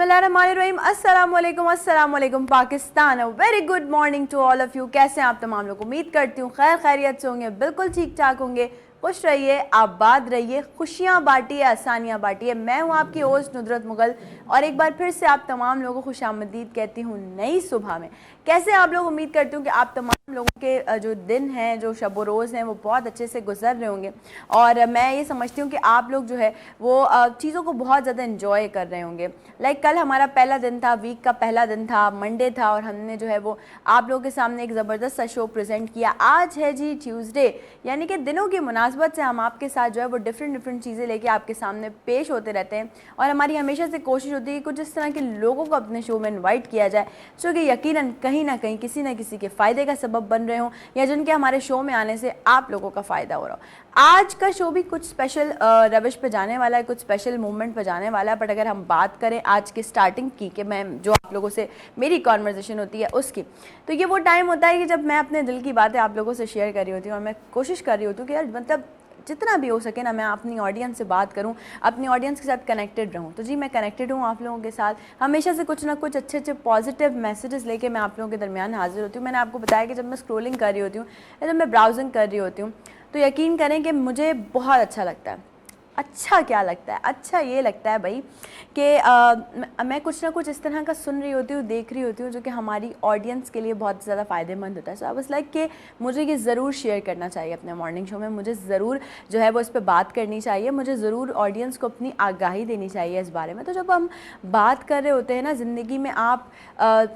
बिस्मिल्लाहिर्रहमानिर्रहीम। अस्सलाम वालेकुम Pakistan. Very good morning to all of you. कैसे हैं आप तमाम लोग? उम्मीद करती हूँ खैर खैरियत से होंगे, बिल्कुल ठीक ठाक होंगे। खुश रहिए, आबाद रहिए, खुशियाँ बांटिए, आसानियाँ बांटिए। मैं हूँ आपकी होस्ट नुदरत मुगल और एक बार फिर से आप तमाम लोगों को खुशामदीद कहती हूँ नई सुबह में। कैसे आप लोग? उम्मीद करती हूँ कि आप तमाम लोगों के जो दिन हैं, जो शब व रोज़ हैं, वो बहुत अच्छे से गुजर रहे होंगे। और मैं ये समझती हूँ कि आप लोग जो है वो चीज़ों को बहुत ज़्यादा इंजॉय कर रहे होंगे। कल हमारा पहला दिन था, वीक का पहला दिन था, मंडे था, और हमने जो है वो आप लोगों के सामने एक ज़बरदस्त सा शो प्रेजेंट किया। आज है जी ट्यूसडे, यानी कि दिनों की मुनासबत से हम आपके साथ जो है वो डिफरेंट चीज़ें लेके आपके सामने पेश होते रहते हैं। और हमारी हमेशा से कोशिश होती है कि कुछ इस तरह के लोगों को अपने शो में इन्वाइट किया जाए जो कि यकीनन कहीं ना कहीं किसी न किसी के फ़ायदे का सबब बन रहे हों, या जिनके हमारे शो में आने से आप लोगों का फ़ायदा हो रहा हो। आज का शो भी कुछ स्पेशल रविश पे जाने वाला है, कुछ स्पेशल मूवमेंट पे जाने वाला है। बट अगर हम बात करें आज की स्टार्टिंग की, कि मैं जो आप लोगों से मेरी कॉन्वर्जेशन होती है उसकी, तो ये वो टाइम होता है कि जब मैं अपने दिल की बातें आप लोगों से शेयर कर रही होती हूँ और मैं कोशिश कर रही होती हूँ कि यार मतलब जितना भी हो सके ना, मैं अपनी ऑडियंस से बात करूं, अपनी ऑडियंस के साथ कनेक्टेड रहूं। तो जी मैं कनेक्टेड हूं आप लोगों के साथ, हमेशा से कुछ ना कुछ अच्छे पॉजिटिव मैसेजेस लेके मैं आप लोगों के दरमियान हाजिर होती हूँ। मैंने आपको बताया कि जब मैं स्क्रॉलिंग कर रही होती हूँ या जब मैं ब्राउजिंग कर रही होती हूँ, तो यकीन करें कि मुझे बहुत अच्छा लगता है। अच्छा क्या लगता है? अच्छा ये लगता है भाई कि मैं कुछ ना कुछ इस तरह का सुन रही होती हूँ, देख रही होती हूँ जो कि हमारी ऑडियंस के लिए बहुत ज़्यादा फ़ायदेमंद होता है। सो आई वाज लाइक कि मुझे ये ज़रूर शेयर करना चाहिए अपने मॉर्निंग शो में, मुझे ज़रूर जो है वो इस पर बात करनी चाहिए, मुझे ज़रूर ऑडियंस को अपनी आगाही देनी चाहिए इस बारे में। तो जब हम बात कर रहे होते हैं ना ज़िंदगी में आप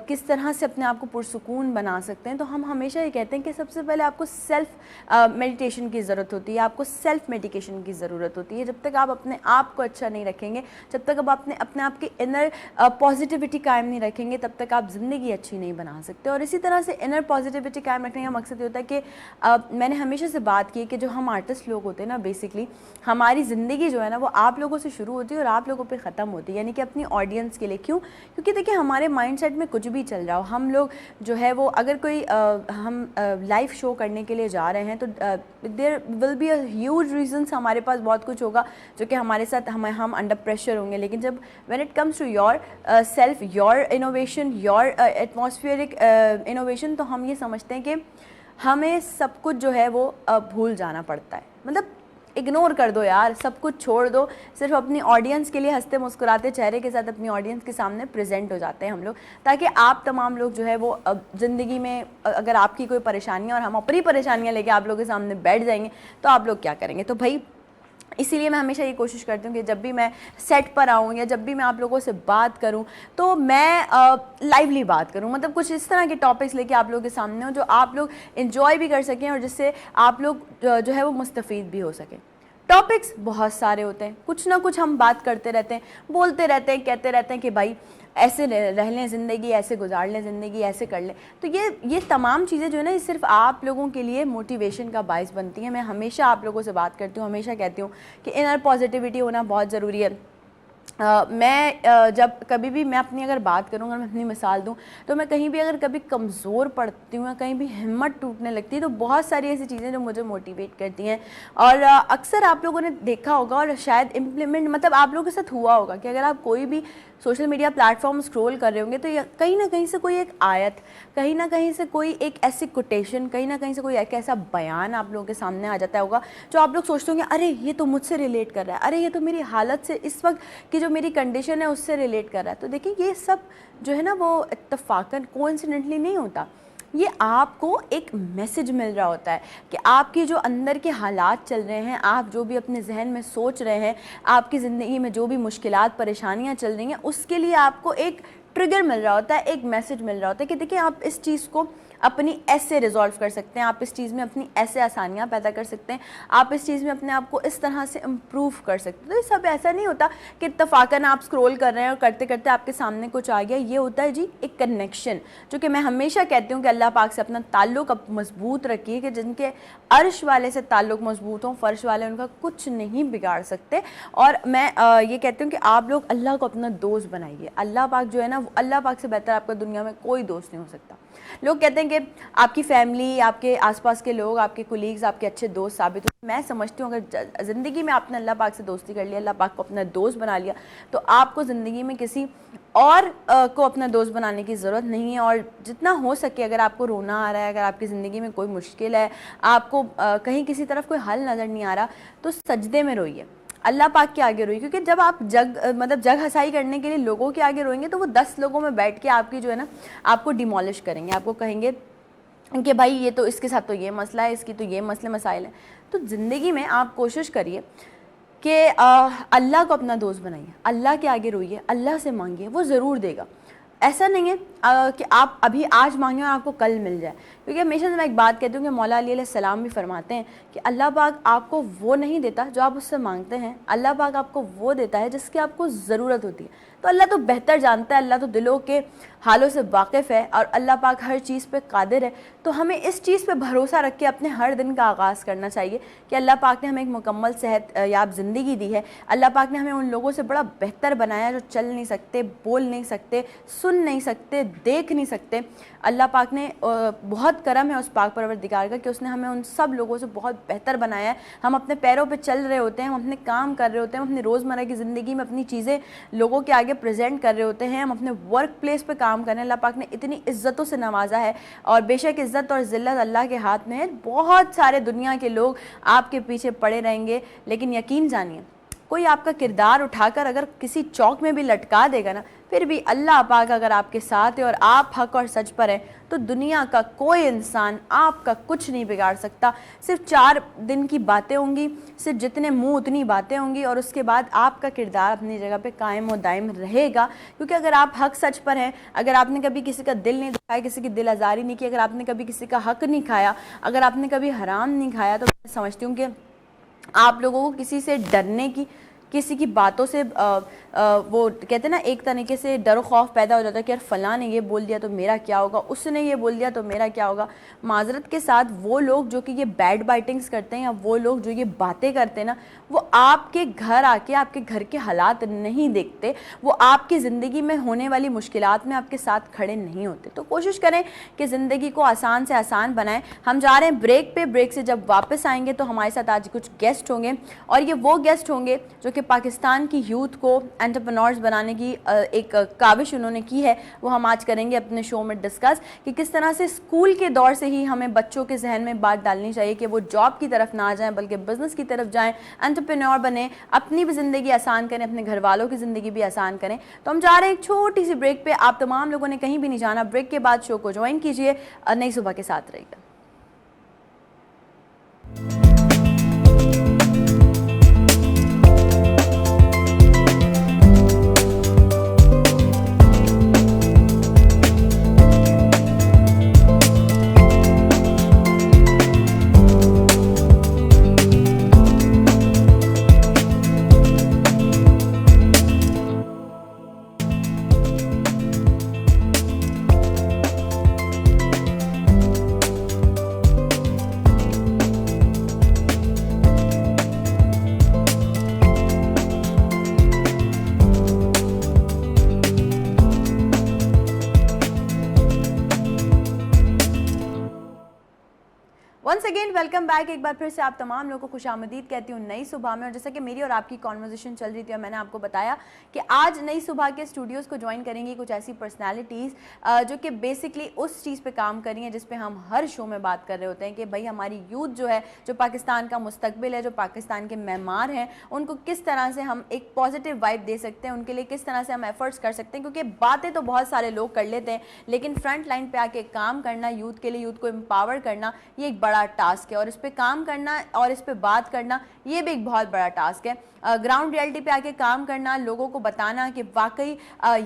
किस तरह से अपने आप को पुरसुकून बना सकते हैं, तो हम हमेशा ये कहते हैं कि सबसे पहले आपको सेल्फ मेडिटेशन की ज़रूरत होती है, आपको सेल्फ मेडिकेशन की ज़रूरत होती है। जब तक आप अपने आप को अच्छा नहीं रखेंगे, जब तक आप अपने आप की इनर पॉजिटिविटी कायम नहीं रखेंगे, तब तक आप ज़िंदगी अच्छी नहीं बना सकते। और इसी तरह से इनर पॉजिटिविटी कायम रखने का मकसद ये होता है कि मैंने हमेशा से बात की कि जो हम आर्टिस्ट लोग होते हैं ना, बेसिकली हमारी ज़िंदगी जो है ना वो आप लोगों से शुरू होती है और आप लोगों पर ख़त्म होती है, यानी कि अपनी ऑडियंस के लिए। क्यों? क्योंकि देखिए हमारे माइंड सेट में कुछ भी चल रहा हो, हम लोग जो है वो अगर कोई हम लाइव शो करने के लिए जा रहे हैं तो there will be a huge reasons, हमारे पास बहुत कुछ होगा जो कि हमारे साथ हम अंडर प्रेशर होंगे। लेकिन जब when it comes to yourself, your innovation, your atmospheric innovation, तो हम ये समझते हैं कि हमें सब कुछ जो है वो भूल जाना पड़ता है। मतलब इग्नोर कर दो यार, सब कुछ छोड़ दो, सिर्फ अपनी ऑडियंस के लिए हंसते मुस्कुराते चेहरे के साथ अपनी ऑडियंस के सामने प्रेजेंट हो जाते हैं हम लोग, ताकि आप तमाम लोग जो है वो ज़िंदगी में अगर आपकी कोई परेशानियाँ और हम अपनी परेशानियाँ लेके आप लोगों के सामने बैठ जाएंगे तो आप लोग क्या करेंगे? तो भाई इसीलिए मैं हमेशा ये कोशिश करती हूँ कि जब भी मैं सेट पर आऊँ या जब भी मैं आप लोगों से बात करूँ तो मैं लाइवली बात करूँ, मतलब कुछ इस तरह के टॉपिक्स लेके आप लोगों के सामने हो जो आप लोग इन्जॉय भी कर सकें और जिससे आप लोग जो है वो मुस्तफ़ीद भी हो सकें। टॉपिक्स बहुत सारे होते हैं, कुछ ना कुछ हम बात करते रहते हैं, बोलते रहते हैं, कहते रहते हैं कि भाई ऐसे रह लें ज़िंदगी, ऐसे गुजार लें ज़िंदगी, ऐसे कर लें। तो ये तमाम चीज़ें जो है ना, ये सिर्फ आप लोगों के लिए मोटिवेशन का बायस बनती हैं। मैं हमेशा आप लोगों से बात करती हूँ, हमेशा कहती हूँ कि इनर पॉजिटिविटी होना बहुत ज़रूरी है। जब कभी भी मैं अपनी अगर बात करूँ, अगर मैं अपनी मिसाल दूँ, तो मैं कहीं भी अगर कभी कमज़ोर पड़ती हूँ या कहीं भी हिम्मत टूटने लगती है, तो बहुत सारी ऐसी चीज़ें जो मुझे मोटिवेट करती हैं। और अक्सर आप लोगों ने देखा होगा और शायद इम्प्लीमेंट, मतलब आप लोगों के साथ हुआ होगा कि अगर आप कोई भी सोशल मीडिया प्लेटफॉर्म स्क्रॉल कर रहे होंगे तो कहीं ना कहीं से कोई एक आयत, कहीं ना कहीं से कोई एक ऐसी कोटेशन, कहीं ना कहीं से कोई एक ऐसा बयान आप लोगों के सामने आ जाता होगा जो आप लोग सोचते होंगे अरे ये तो मुझसे रिलेट कर रहा है, अरे ये तो मेरी हालत से, इस वक्त की जो मेरी कंडीशन है उससे रिलेट कर रहा है। तो देखिए ये सब जो है ना वो इत्तफाकन, कोइंसिडेंटली नहीं होता, ये आपको एक मैसेज मिल रहा होता है कि आपकी जो अंदर के हालात चल रहे हैं, आप जो भी अपने जहन में सोच रहे हैं, आपकी ज़िंदगी में जो भी मुश्किलात परेशानियां चल रही हैं, उसके लिए आपको एक ट्रिगर मिल रहा होता है, एक मैसेज मिल रहा होता है कि देखिए आप इस चीज़ को अपनी ऐसे रिजॉल्व कर सकते हैं, आप इस चीज़ में अपनी ऐसे आसानियाँ पैदा कर सकते हैं, आप इस चीज़ में अपने आप को इस तरह से इम्प्रूव कर सकते हैं। तो ये सब ऐसा नहीं होता कि इत्तफाकन आप स्क्रॉल कर रहे हैं और करते करते आपके सामने कुछ आ गया। ये होता है जी एक कनेक्शन, जो कि मैं हमेशा कहती हूँ कि अल्लाह पाक से अपना ताल्लुक़ मजबूत रखिए, कि जिनके अर्श वाले से ताल्लुक़ मजबूत हों, फ़र्श वाले उनका कुछ नहीं बिगाड़ सकते। और मैं ये कहती हूँ कि आप लोग अल्लाह को अपना दोस्त बनाइए। अल्लाह पाक जो है ना, अल्लाह पाक से बेहतर आपका दुनिया में कोई दोस्त नहीं हो सकता। लोग कहते हैं हैं कि आपकी फैमिली, आपके आसपास के लोग, आपके कुलीग्स आपके अच्छे दोस्त साबित हो। मैं समझती हूँ अगर ज़िंदगी में आपने अल्लाह पाक से दोस्ती कर लिया, अल्लाह पाक को अपना दोस्त बना लिया, तो आपको ज़िंदगी में किसी और को अपना दोस्त बनाने की ज़रूरत नहीं है। और जितना हो सके, अगर आपको रोना आ रहा है, अगर आपकी ज़िंदगी में कोई मुश्किल है, आपको कहीं किसी तरफ कोई हल नज़र नहीं आ रहा, तो सजदे में रोइए, अल्लाह पाक के आगे रोइए। क्योंकि जब आप जग हसाई करने के लिए लोगों के आगे रोएंगे, तो वो 10 लोगों में बैठ के आपकी जो है ना, आपको डिमोलिश करेंगे, आपको कहेंगे कि भाई ये तो इसके साथ तो ये मसला है, इसकी तो ये मसले मसाइल हैं। तो ज़िंदगी में आप कोशिश करिए कि अल्लाह को अपना दोस्त बनाइए, अल्लाह के आगे रोइए, अल्लाह से मांगिए, वो ज़रूर देगा। ऐसा नहीं है कि आप अभी आज मांगे और आपको कल मिल जाए। क्योंकि हमेशा से मैं एक बात कहती हूँ कि मौला अली अलैहिस्सलाम भी फरमाते हैं कि अल्लाह पाक आपको वो नहीं देता जो आप उससे मांगते हैं, अल्लाह पाक आपको वो देता है जिसकी आपको ज़रूरत होती है। तो अल्लाह तो बेहतर जानता है, अल्लाह तो दिलों के हालों से वाकिफ़ है, और अल्लाह पाक हर चीज़ पे कादिर है। तो हमें इस चीज़ पे भरोसा रख के अपने हर दिन का आगाज़ करना चाहिए कि अल्लाह पाक ने हमें एक मुकम्मल सेहत याब ज़िंदगी दी है। अल्लाह पाक ने हमें उन लोगों से बड़ा बेहतर बनाया जो चल नहीं सकते, बोल नहीं सकते, सुन नहीं सकते, देख नहीं सकते। अल्लाह पाक ने बहुत करम है उस पाक परवरदिगार का कि उसने हमें उन सब लोगों से बहुत बेहतर बनाया है। हम अपने पैरों पे चल रहे होते हैं, हम अपने काम कर रहे होते हैं, हम अपनी रोज़मर्रा की ज़िंदगी में अपनी चीज़ें लोगों के आगे प्रेजेंट कर रहे होते हैं, हम अपने वर्क प्लेस पे काम कर रहे हैं। अल्लाह पाक ने इतनी इज़्ज़तों से नवाजा है, और बेशक इज़्ज़त और ज़िल्लत अल्लाह के हाथ में है। बहुत सारे दुनिया के लोग आपके पीछे पड़े रहेंगे, लेकिन यकीन जानिए, कोई आपका किरदार उठाकर अगर किसी चौक में भी लटका देगा ना, फिर भी अल्लाह पाक अगर आपके साथ है और आप हक और सच पर हैं, तो दुनिया का कोई इंसान आपका कुछ नहीं बिगाड़ सकता। सिर्फ 4 दिन की बातें होंगी, सिर्फ जितने मुंह उतनी बातें होंगी, और उसके बाद आपका किरदार अपनी जगह पे कायम और दायम रहेगा। क्योंकि अगर आप हक सच पर हैं, अगर आपने कभी किसी का दिल नहीं दुखाया, किसी की दिल आज़ारी नहीं की, अगर आपने कभी किसी का हक नहीं खाया, अगर आपने कभी हराम नहीं खाया, तो मैं समझती हूँ कि आप लोगों को किसी से डरने की, किसी की बातों से वो कहते हैं ना, एक तरीके से डर खौफ पैदा हो जाता है कि यार फ़लाँ ने ये बोल दिया तो मेरा क्या होगा, उसने ये बोल दिया तो मेरा क्या होगा। माजरत के साथ वो लोग जो कि ये बैड बाइटिंग्स करते हैं, या वो लोग जो ये बातें करते हैं ना, वो आपके घर आके आपके घर के हालात नहीं देखते, वो आपकी ज़िंदगी में होने वाली मुश्किलात में आपके साथ खड़े नहीं होते। तो कोशिश करें कि ज़िंदगी को आसान से आसान बनाएं। हम जा रहे हैं ब्रेक पे, ब्रेक से जब वापस आएंगे तो हमारे साथ आज कुछ गेस्ट होंगे, और ये वो गेस्ट होंगे जो कि पाकिस्तान की यूथ को एंटरप्रेन्योर्स बनाने की एक काविश उन्होंने की है। वो हम आज करेंगे अपने शो में डिस्कस कि किस तरह से स्कूल के दौर से ही हमें बच्चों के जहन में बात डालनी चाहिए कि वो जॉब की तरफ ना जाएं, बल्कि बिजनेस की तरफ जाएं, एंटरप्रेन्योर बने, अपनी भी ज़िंदगी आसान करें, अपने घर वालों की ज़िंदगी भी आसान करें। तो हम जा रहे हैं एक छोटी सी ब्रेक पे। आप तमाम लोगों ने कहीं भी नहीं जाना, ब्रेक के बाद शो को ज्वाइन कीजिए, नई सुबह के साथ रहिएगा। Once again welcome back. एक बार फिर से आप तमाम लोगों को खुशामदीद कहती हूँ नई सुबह में। और जैसा कि मेरी और आपकी कॉन्वर्सेशन चल रही थी, और मैंने आपको बताया कि आज नई सुबह के स्टूडियोज़ को ज्वाइन करेंगी कुछ ऐसी पर्सनालिटीज़ जो कि बेसिकली उस चीज़ पे काम कर रही हैं जिस पे हम हर शो में बात कर रहे होते हैं कि भाई हमारी यूथ जो है, जो पाकिस्तान का मुस्तकबिल है, जो पाकिस्तान के मेहमान हैं, उनको किस तरह से हम एक पॉजिटिव वाइब दे सकते हैं, उनके लिए किस तरह से हम एफर्ट्स कर सकते हैं। क्योंकि बातें तो बहुत सारे लोग कर लेते हैं, लेकिन फ्रंट लाइन पे आके काम करना, यूथ के लिए, यूथ को एम्पावर करना, ये एक बड़ा टास्क है। और इस पे काम करना और इस पे बात करना, ये भी एक बहुत बड़ा टास्क है। ग्राउंड रियलिटी पे आके काम करना, लोगों को बताना कि वाकई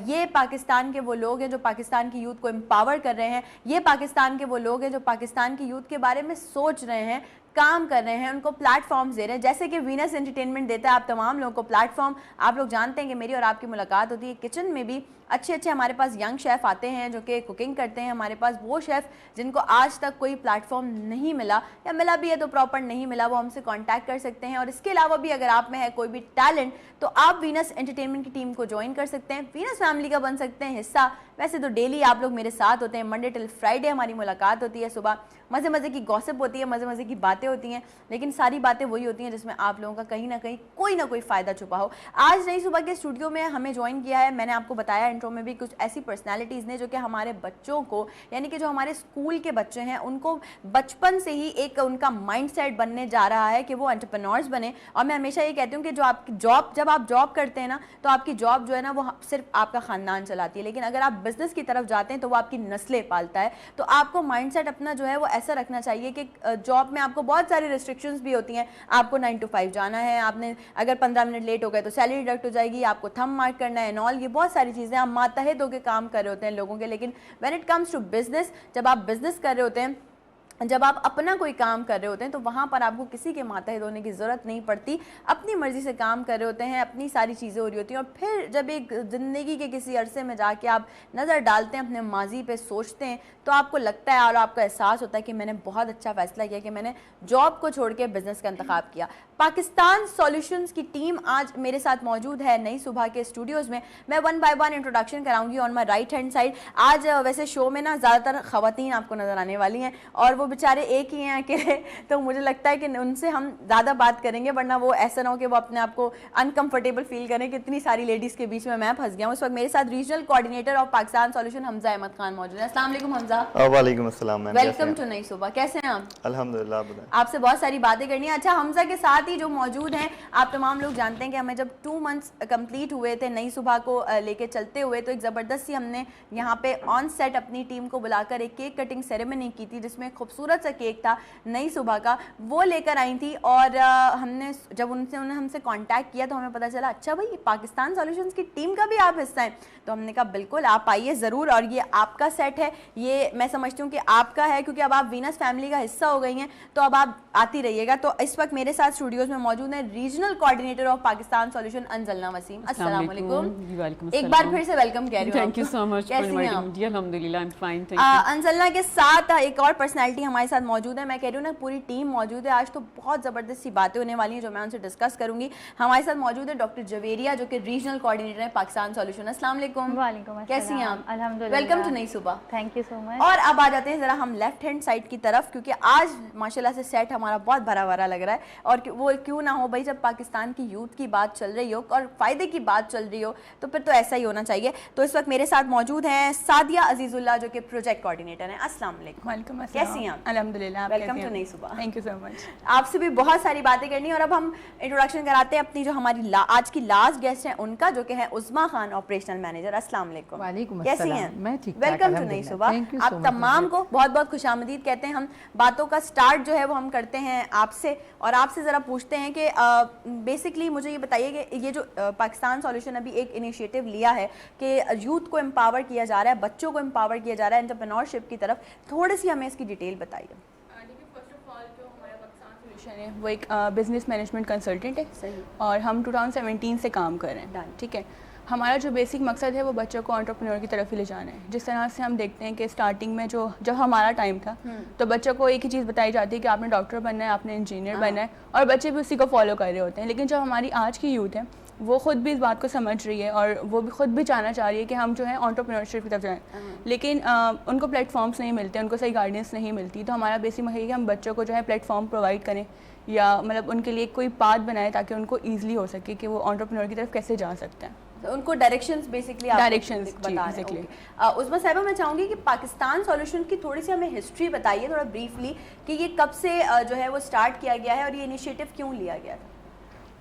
ये पाकिस्तान के वो लोग हैं जो पाकिस्तान की यूथ को एम्पावर कर रहे हैं, ये पाकिस्तान के वो लोग हैं जो पाकिस्तान की यूथ के बारे में सोच रहे हैं, काम कर रहे हैं, उनको प्लेटफॉर्म्स दे रहे हैं। जैसे कि वीनस एंटरटेनमेंट देता है आप तमाम लोगों को प्लेटफॉर्म। आप लोग जानते हैं कि मेरी और आपकी मुलाकात होती है किचन में भी, अच्छे अच्छे हमारे पास यंग शेफ़ आते हैं जो कि कुकिंग करते हैं। हमारे पास वो शेफ़ जिनको आज तक कोई प्लेटफॉर्म नहीं मिला या मिला भी है तो प्रॉपर नहीं मिला, वो हमसे कांटेक्ट कर सकते हैं। और इसके अलावा भी अगर आप में है कोई भी टैलेंट तो आप वीनस एंटरटेनमेंट की टीम को ज्वाइन कर सकते हैं, वीनस फैमिली का बन सकते हैं हिस्सा। वैसे तो डेली आप लोग मेरे साथ होते हैं, मंडे टिल फ्राइडे हमारी मुलाकात होती है, सुबह मज़े मज़े की गॉसिप होती है, मज़े मज़े की बातें होती हैं, लेकिन सारी बातें वही होती हैं जिसमें आप लोगों का कहीं ना कहीं कोई ना कोई फ़ायदा छुपा हो। आज नई सुबह के स्टूडियो में हमें ज्वाइन किया है, मैंने आपको बताया इंट्रो में भी, कुछ ऐसी पर्सनैलिटीज़ ने जो कि हमारे बच्चों को, यानी कि जो हमारे स्कूल के बच्चे हैं उनको बचपन से ही एक उनका माइंडसेट बनने जा रहा है कि वो एंटरप्रेन्योर्स बने। और मैं हमेशा ये कहती हूँ कि जो आपकी जॉब, जब आप जॉब करते हैं ना तो आपकी जॉब जो है ना वो सिर्फ आपका ख़ानदान चलाती है, लेकिन अगर आप बिज़नेस की तरफ जाते हैं तो वो आपकी नस्लें पालता है। तो आपको माइंडसेट अपना जो है वो ऐसा रखना चाहिए कि जॉब में आपको बहुत सारी रिस्ट्रिक्शंस भी होती हैं। आपको 9 to 5 जाना है, आपने अगर 15 मिनट लेट हो गए तो सैलरी डिडक्ट हो जाएगी, आपको थंब मार्क करना है, नॉल, ये बहुत सारी चीज़ें आप मातहत होकर काम कर रहे होते हैं लोगों के। लेकिन when it comes to business, जब आप बिजनेस कर रहे होते हैं, जब आप अपना कोई काम कर रहे होते हैं तो वहाँ पर आपको किसी के मातहत होने की ज़रूरत नहीं पड़ती, अपनी मर्ज़ी से काम कर रहे होते हैं, अपनी सारी चीज़ें हो रही होती हैं। और फिर जब एक ज़िंदगी के किसी अरसे में जाके आप नज़र डालते हैं, अपने माजी पे सोचते हैं, तो आपको लगता है और आपका एहसास होता है कि मैंने बहुत अच्छा फ़ैसला किया कि मैंने जॉब को छोड़ के बिज़नेस का इंतखाब किया। पाकिस्तान सॉल्यूशंस की टीम आज मेरे साथ मौजूद है नई सुबह के स्टूडियोज़ में। मैं वन बाय वन इंट्रोडक्शन कराऊंगी on my right hand side. आज वैसे शो में ना ज़्यादातर ख़वातीन आपको नज़र आने वाली हैं और वो बेचारे एक ही हैं अकेले, तो मुझे लगता है कि उनसे हम ज़्यादा बात करेंगे, वरना वो ऐसा ना हो कि वो अपने आप को अनकंफर्टेबल फील करें कि इतनी सारी लेडीज़ के बीच में मैं फंस गया हूँ। इस वक्त मेरे साथ regional coordinator of Pakistan solution Hamza Ahmed Khan मौजूद है। अस्सलाम वालेकुम हमजा। वालेकुम अस्सलाम मैम, वेलकम टू नई सुबह, कैसे हैं आप? अल्हम्दुलिल्लाह। आपसे बहुत सारी बातें करनी है। अच्छा, हमजा के साथ ही जो मौजूद हैं, आप तमाम लोग जानते हैं कि हमें जब 2 मंथ्स कंप्लीट हुए थे नई सुबह को लेके चलते हुए, तो एक ज़बरदस्त सी हमने यहाँ पे ऑन सेट अपनी टीम को बुलाकर एक केक कटिंग सेरेमनी की थी, जिसमें खूबसूरत सा केक था नई सुबह का, वो लेकर आई थी। और हमने जब उन्होंने हमसे कांटेक्ट किया तो हमें पता चला अच्छा भाई पाकिस्तान सॉल्यूशंस की टीम का भी आप हिस्सा हैं। तो हमने कहा बिल्कुल आप आइए ज़रूर, और ये आपका सेट है, ये मैं समझती हूँ कि आपका है, क्योंकि अब आप वीनस फैमिली का हिस्सा हो गई हैं, तो अब आप आती रहिएगा। तो इस वक्त मेरे साथ स्टूडियोज में मौजूद है regional coordinator of Pakistan solution Anjalna Waseem. अस्सलाम वालेकुम। एक बार फिर से वेलकम कह रही हूँ। Thank you so much for inviting me. अल्हम्दुलिल्लाह I am fine, thank you. Anjalna के साथ एक और पर्सनालिटी हमारे साथ मौजूद है, मैं कह रही हूँ ना पूरी टीम मौजूद है। आज तो बहुत ज़बरदस्त सी बातें होने वाली हैं जो मैं उनसे डिस्कस करूंगी। हमारे साथ मौजूद है डॉक्टर जवेरिया जो कि रीजनल कोऑर्डिनेटर है पाकिस्तान सॉल्यूशन। अस्सलाम वालेकुम। वालेकुम, कैसी हैं आप? अल्हम्दुलिल्लाह। वेलकम टू नई सुबह। Thank you so much. और अब आ जाते हैं ज़रा हम लेफ्ट हैंड साइड की तरफ, क्योंकि आज माशाल्लाह से सेट हमारा बहुत भरा भरा लग रहा है। और वो क्यों ना हो भाई, जब पाकिस्तान की यूथ की बात चल रही हो और फ़ायदे की बात चल रही हो तो फिर तो ऐसा ही होना चाहिए। तो इस वक्त मेरे साथ मौजूद हैं सादिया अजीजुल्लाह जो कि प्रोजेक्ट कोऑर्डिनेटर हैं। अस्सलाम वालेकुम। वेलकम। कैसी हैं आप? अल्हम्दुलिल्लाह। वेलकम टू नई सुबह। Thank you so much. आपसे भी बहुत सारी बातें करनी है। और अब हम इंट्रोडक्शन कराते हैं अपनी जो हमारी आज की लास्ट गेस्ट हैं उनका, जो कि है उस्मा खान, ऑपरेशनल मैनेजर। अस्सलाम वालेकुम। वालेकुम कैसी अस्सलाम। हैं? मैं ठीक ठाक, वेलकम टू नई सुबह। अल्हम्दुलिल्लाह। आप तमाम को बहुत बहुत खुशामदीद कहते हैं। हम बातों का स्टार्ट जो है वो हम करते हैं आपसे, और आपसे ज़रा पूछते हैं कि बेसिकली मुझे ये बताइए कि ये जो पाकिस्तान सॉल्यूशन अभी एक इनिशिएटिव लिया है कि यूथ को एम्पावर किया जा रहा है, बच्चों को एम्पावर किया जा रहा है एंटरप्रेन्योरशिप की तरफ, थोड़ी सी हमें इसकी डिटेल बताइए। फर्स्ट ऑफ ऑल जो हमारा पाकिस्तान सॉल्यूशन है वो एक बिजनेस मैनेजमेंट कंसल्टेंट है। सही। और हम 2017 से काम कर रहे हैं। ठीक है, हमारा जो बेसिक मकसद है वो बच्चों को एंटरप्रेन्योर की तरफ ही ले जाना है। जिस तरह से हम देखते हैं कि स्टार्टिंग में जब हमारा टाइम था तो बच्चों को एक ही चीज़ बताई जाती है कि आपने डॉक्टर बनना है, आपने इंजीनियर बनना है, और बच्चे भी उसी को फॉलो कर रहे होते हैं। लेकिन जो हमारी आज की यूथ है वो खुद भी इस बात को समझ रही है और वो भी खुद भी चाहना चाह रही है कि हम जो है एंटरप्रेन्योरशिप की तरफ जाएं, लेकिन उनको प्लेटफॉर्म्स नहीं मिलते, उनको सही गाइडेंस नहीं मिलती। तो हमारा बेसिक मकसद है कि हम बच्चों को जो है प्लेटफॉर्म प्रोवाइड करें, या मतलब उनके लिए कोई पाथ बनाए ताकि उनको ईजिली हो सके कि वो एंटरप्रेन्योर की तरफ कैसे जा सकते हैं। तो उनको डायरेक्शंस बेसिकली डायरेक्शंस बता रहे हैं। उस्मा साहिबा, मैं चाहूँगी कि पाकिस्तान सॉल्यूशन की थोड़ी सी हमें हिस्ट्री बताइए थोड़ा ब्रीफली, कि ये कब से जो है वो स्टार्ट किया गया है और ये इनिशिएटिव क्यों लिया गया था?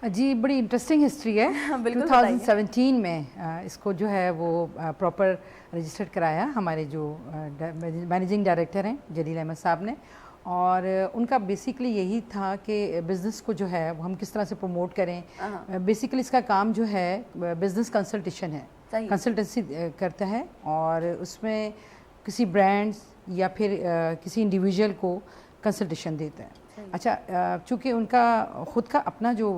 जी, बड़ी इंटरेस्टिंग हिस्ट्री है। बिल्कुल 2017 में इसको जो है वो प्रॉपर रजिस्टर्ड कराया हमारे जो मैनेजिंग डायरेक्टर हैं जलील अहमद साहब ने, और उनका बेसिकली यही था कि बिज़नेस को जो है वो हम किस तरह से प्रमोट करें। बेसिकली इसका काम जो है बिज़नेस कंसल्टेशन है, कंसल्टेंसी करता है, और उसमें किसी ब्रांड्स या फिर किसी इंडिविजुअल को कंसल्टेशन देता है। अच्छा, चूँकि उनका ख़ुद का अपना जो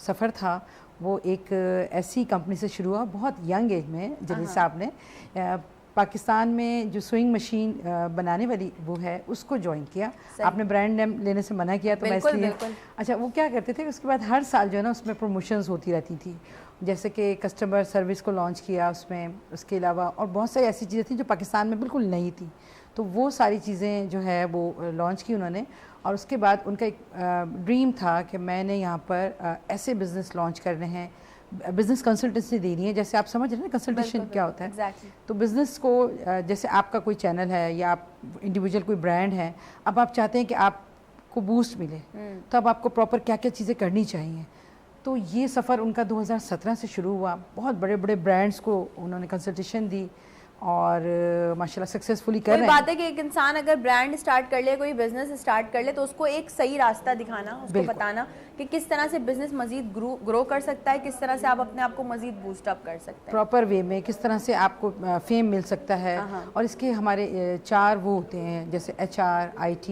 सफ़र था वो एक ऐसी कंपनी से शुरू हुआ बहुत यंग एज में। जलील साहब ने पाकिस्तान में जो स्विंग मशीन बनाने वाली वो है उसको ज्वाइन किया। आपने ब्रांड नेम लेने से मना किया तो मैं इसलिए, अच्छा, वो क्या करते थे उसके बाद हर साल जो है ना उसमें प्रमोशंस होती रहती थी, जैसे कि कस्टमर सर्विस को लॉन्च किया उसमें, उसके अलावा और बहुत सारी ऐसी चीज़ें थी जो पाकिस्तान में बिल्कुल नहीं थी, तो वो सारी चीज़ें जो है वो लॉन्च की उन्होंने। और उसके बाद उनका एक ड्रीम था कि मैंने यहाँ पर ऐसे बिज़नेस लॉन्च करने हैं, बिज़नेस कंसल्टेंसी देनी है। जैसे आप समझ रहे हैं ना कंसल्टेशन क्या होता है। exactly. तो बिज़नेस को जैसे आपका कोई चैनल है या आप इंडिविजुअल कोई ब्रांड है, अब आप चाहते हैं कि आपको बूस्ट मिले, तो अब आपको प्रॉपर क्या क्या चीज़ें करनी चाहिए। तो ये सफ़र उनका 2017 से शुरू हुआ। बहुत बड़े बड़े ब्रांड्स को उन्होंने कंसल्टेशन दी और माशाल्लाह सक्सेसफुली कर रहे हैं। बात है कि एक इंसान अगर ब्रांड स्टार्ट कर ले, कोई बिजनेस स्टार्ट कर ले, तो उसको एक सही रास्ता दिखाना, उसको बताना कि किस तरह से बिजनेस मजीद ग्रो कर सकता है, किस तरह से आप अपने आप को मजीद बूस्ट अप कर सकते हैं, प्रॉपर वे में किस तरह से आपको फेम मिल सकता है। और इसके हमारे 4 वो होते हैं, जैसे HR, IT,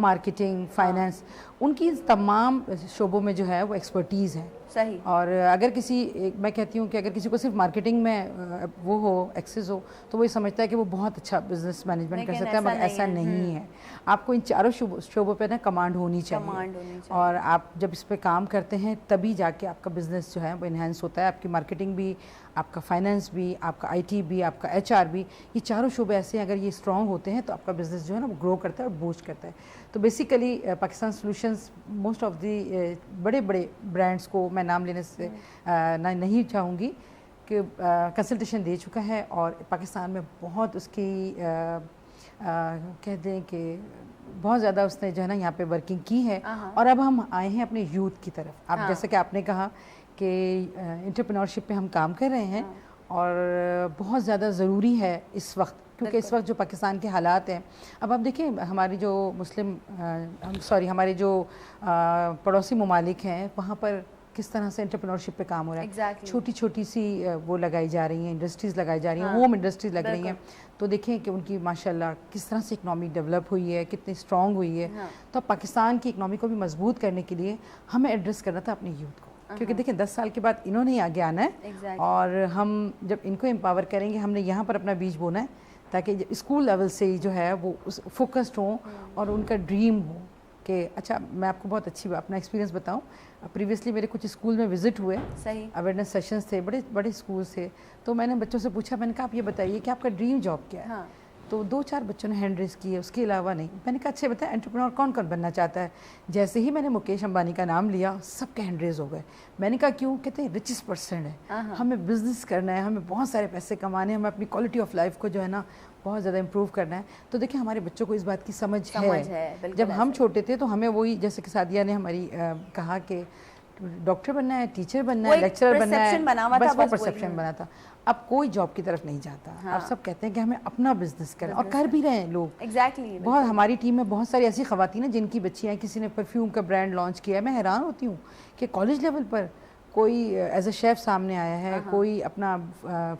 मार्केटिंग, फाइनेंस, उनकी तमाम शोबों में जो है वो एक्सपर्टीज़ है। सही। और अगर मैं कहती हूँ कि अगर किसी को सिर्फ मार्केटिंग में वो हो, एक्सेस हो, तो वो ये समझता है कि वो बहुत अच्छा बिजनेस मैनेजमेंट कर सकता है, मगर ऐसा नहीं है। आपको इन चारों शोबों पे ना कमांड होनी चाहिए। और आप जब इस पे काम करते हैं तभी जाके आपका बिजनेस जो है वो इन्हांस होता है। आपकी मार्केटिंग भी, आपका फाइनेंस भी, आपका IT भी, आपका HR भी, ये चारों शोबे ऐसे हैं, अगर ये स्ट्रॉन्ग होते हैं तो आपका बिजनेस जो है ना वो ग्रो करता है और बूस्ट करता है। तो basically Pakistan solutions most of the बड़े बड़े ब्रांड्स को मैं नाम लेने से नहीं चाहूँगी कि कंसल्टेशन दे चुका है और पाकिस्तान में बहुत उसकी कह दें कि बहुत ज़्यादा उसने जो है ना यहाँ पे वर्किंग की है। और अब हम आए हैं अपने यूथ की तरफ। आप जैसे कि आपने कहा कि एंटरप्रेन्योरशिप पे हम काम कर रहे हैं और बहुत ज़्यादा ज़रूरी है इस वक्त, क्योंकि इस वक्त जो पाकिस्तान के हालात हैं, अब आप देखिए हमारी जो हमारे जो पड़ोसी ममालिक हैं वहाँ पर किस तरह से एंटरप्रेन्योरशिप पे काम हो रहा है। exactly. छोटी छोटी सी वो लगाई जा रही हैं, इंडस्ट्रीज़ लगाई जा रही हैं, होम इंडस्ट्रीज़ लग रही हैं। तो देखें कि उनकी माशाल्लाह किस तरह से इकनॉमी डेवलप हुई है, कितनी स्ट्रॉन्ग हुई है। तो पाकिस्तान की इकनॉमी को भी मजबूत करने के लिए हमें एड्रेस करना था अपने यूथ को, क्योंकि देखिए 10 साल के बाद इन्होंने ही आगे आना है। और हम जब इनको एम्पावर करेंगे, हमने यहाँ पर अपना बीज बोना है ताकि स्कूल लेवल से ही जो है वो फोकस्ड हों और उनका ड्रीम हो कि अच्छा, मैं आपको बहुत अच्छी अपना एक्सपीरियंस बताऊं। प्रीवियसली मेरे कुछ स्कूल में विजिट हुए, सही अवेयरनेस सेशंस थे, बड़े बड़े स्कूल से। तो मैंने बच्चों से पूछा, मैंने कहा आप ये बताइए कि आपका ड्रीम जॉब क्या है। तो 2-4 बच्चों ने हैंड रेस किए, उसके अलावा नहीं। मैंने कहा अच्छे बताएं एंटरप्रेन्योर कौन कौन बनना चाहता है। जैसे ही मैंने मुकेश अंबानी का नाम लिया, सबके हैंड रेस हो गए। मैंने कहा क्यों? कहते हैं रिचेस्ट पर्सन है, हमें बिजनेस करना है, हमें बहुत सारे पैसे कमाने हैं, हमें अपनी क्वालिटी ऑफ लाइफ को जो है ना बहुत ज़्यादा इम्प्रूव करना है। तो देखिए हमारे बच्चों को इस बात की समझ है। जब हम छोटे थे तो हमें वही, जैसे कि सादिया ने हमारी कहा कि डॉक्टर बनना है, टीचर बनना है, लेक्चरर बनना है, बस वो परसेप्शन बना था। अब कोई जॉब की तरफ नहीं जाता। अब सब कहते हैं कि हमें अपना बिजनेस करना, और कर भी रहे हैं लोग। एग्जैक्टली। बहुत हमारी टीम में बहुत सारी ऐसी खवातीन हैं जिनकी बच्चियाँ, किसी ने परफ्यूम का ब्रांड लॉन्च किया है। मैं हैरान होती हूँ कि कॉलेज लेवल पर कोई एज अ शेफ सामने आया है, कोई अपना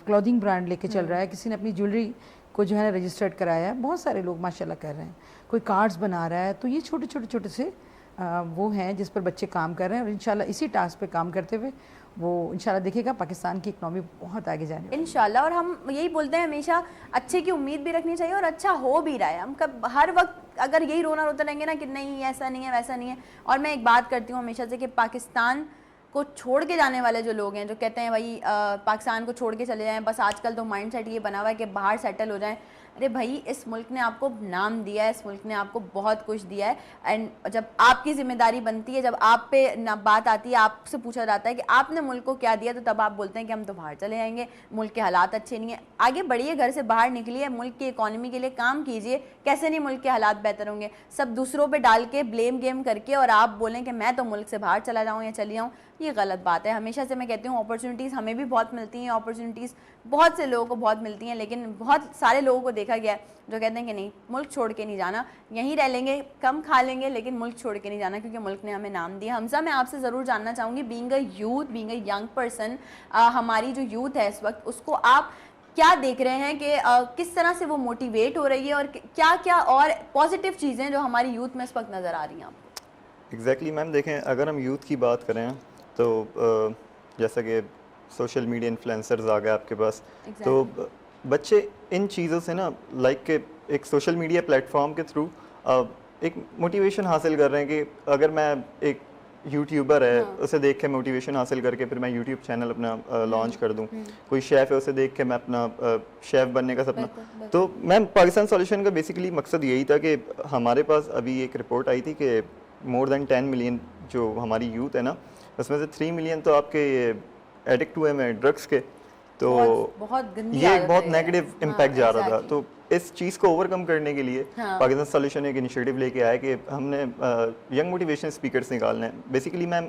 क्लॉथिंग ब्रांड लेके चल रहा है, किसी ने अपनी ज्वेलरी को जो है ना रजिस्टर्ड कराया है। बहुत सारे लोग माशाल्लाह कर रहे हैं, कोई कार्ड्स बना रहा है। तो ये छोटे छोटे छोटे से वो हैं जिस पर बच्चे काम कर रहे हैं, और इंशाल्लाह इसी टास्क पे काम करते हुए वो इंशाल्लाह देखिएगा पाकिस्तान की इकनॉमी बहुत आगे जाने वाली है इंशाल्लाह। और हम यही बोलते हैं हमेशा, अच्छे की उम्मीद भी रखनी चाहिए और अच्छा हो भी रहा है। हम कब हर वक्त अगर यही रोना रोते रहेंगे ना कि नहीं ऐसा नहीं है वैसा नहीं है। और मैं एक बात करती हूँ हमेशा से कि पाकिस्तान को छोड़ के जाने वाले जो लोग हैं, जो कहते हैं भाई पाकिस्तान को छोड़ के चले जाएं, बस आजकल तो माइंडसेट ये बना हुआ है कि बाहर सेटल हो जाएं। अरे भाई, इस मुल्क ने आपको नाम दिया है, इस मुल्क ने आपको बहुत कुछ दिया है। एंड जब आपकी जिम्मेदारी बनती है, जब आप पे ना बात आती है, आपसे पूछा जाता है कि आपने मुल्क को क्या दिया, तो तब आप बोलते हैं कि हम तो बाहर चले जाएंगे, मुल्क के हालात अच्छे नहीं है। आगे बढ़िए, घर से बाहर निकलिए, मुल्क की इकॉनमी के लिए काम कीजिए। कैसे नहीं मुल्क के हालात बेहतर होंगे? सब दूसरों पे डाल के ब्लेम गेम करके और आप बोलें कि मैं तो मुल्क से बाहर चला जाऊँ या चली जाऊँ, ये गलत बात है। हमेशा से मैं कहती हूँ अपॉर्चुनिटीज़ हमें भी बहुत मिलती हैं, अपॉर्चुनिटीज़ बहुत से लोगों को बहुत मिलती हैं, लेकिन बहुत सारे लोगों को देखा गया है जो कहते हैं कि नहीं, मुल्क छोड़ के नहीं जाना, यहीं रह लेंगे, कम खा लेंगे, लेकिन मुल्क छोड़ के नहीं जाना, क्योंकि मुल्क ने हमें नाम दिया। हमजा, मैं आपसे ज़रूर जानना चाहूँगी, being a youth, being a young person, हमारी जो यूथ है इस वक्त, उसको आप क्या देख रहे हैं कि किस तरह से वो मोटिवेट हो रही है, और क्या क्या और पॉजिटिव चीज़ें जो हमारी यूथ में इस वक्त नज़र आ रही हैं आपको? एग्जैक्टली मैम, देखें अगर हम यूथ की बात करें तो जैसा कि सोशल मीडिया इन्फ्लुएंसर्स आ गए आपके पास, तो बच्चे इन चीज़ों से ना लाइक के एक सोशल मीडिया प्लेटफॉर्म के थ्रू एक मोटिवेशन हासिल कर रहे हैं कि अगर मैं एक यूट्यूबर है उसे देख के मोटिवेशन हासिल करके फिर मैं यूट्यूब चैनल अपना लॉन्च कर दूं, कोई शेफ़ है उसे देख के मैं अपना शेफ़ बनने का सपना। तो मैम पाकिस्तान सॉल्यूशन का बेसिकली मकसद यही था कि हमारे पास अभी एक रिपोर्ट आई थी कि मोर देन 10 मिलियन जो हमारी यूथ है ना, उसमें से 3 मिलियन तो आपके एडिक्ट हुए हैं ड्रग्स के। तो बहुत ये एक बहुत नेगेटिव इम्पैक्ट जा रहा था। तो इस चीज़ को ओवरकम करने के लिए पाकिस्तान सॉल्यूशन एक इनिशिएटिव लेके आया कि हमने यंग मोटिवेशनल स्पीकर्स निकालने हैं। बेसिकली मैम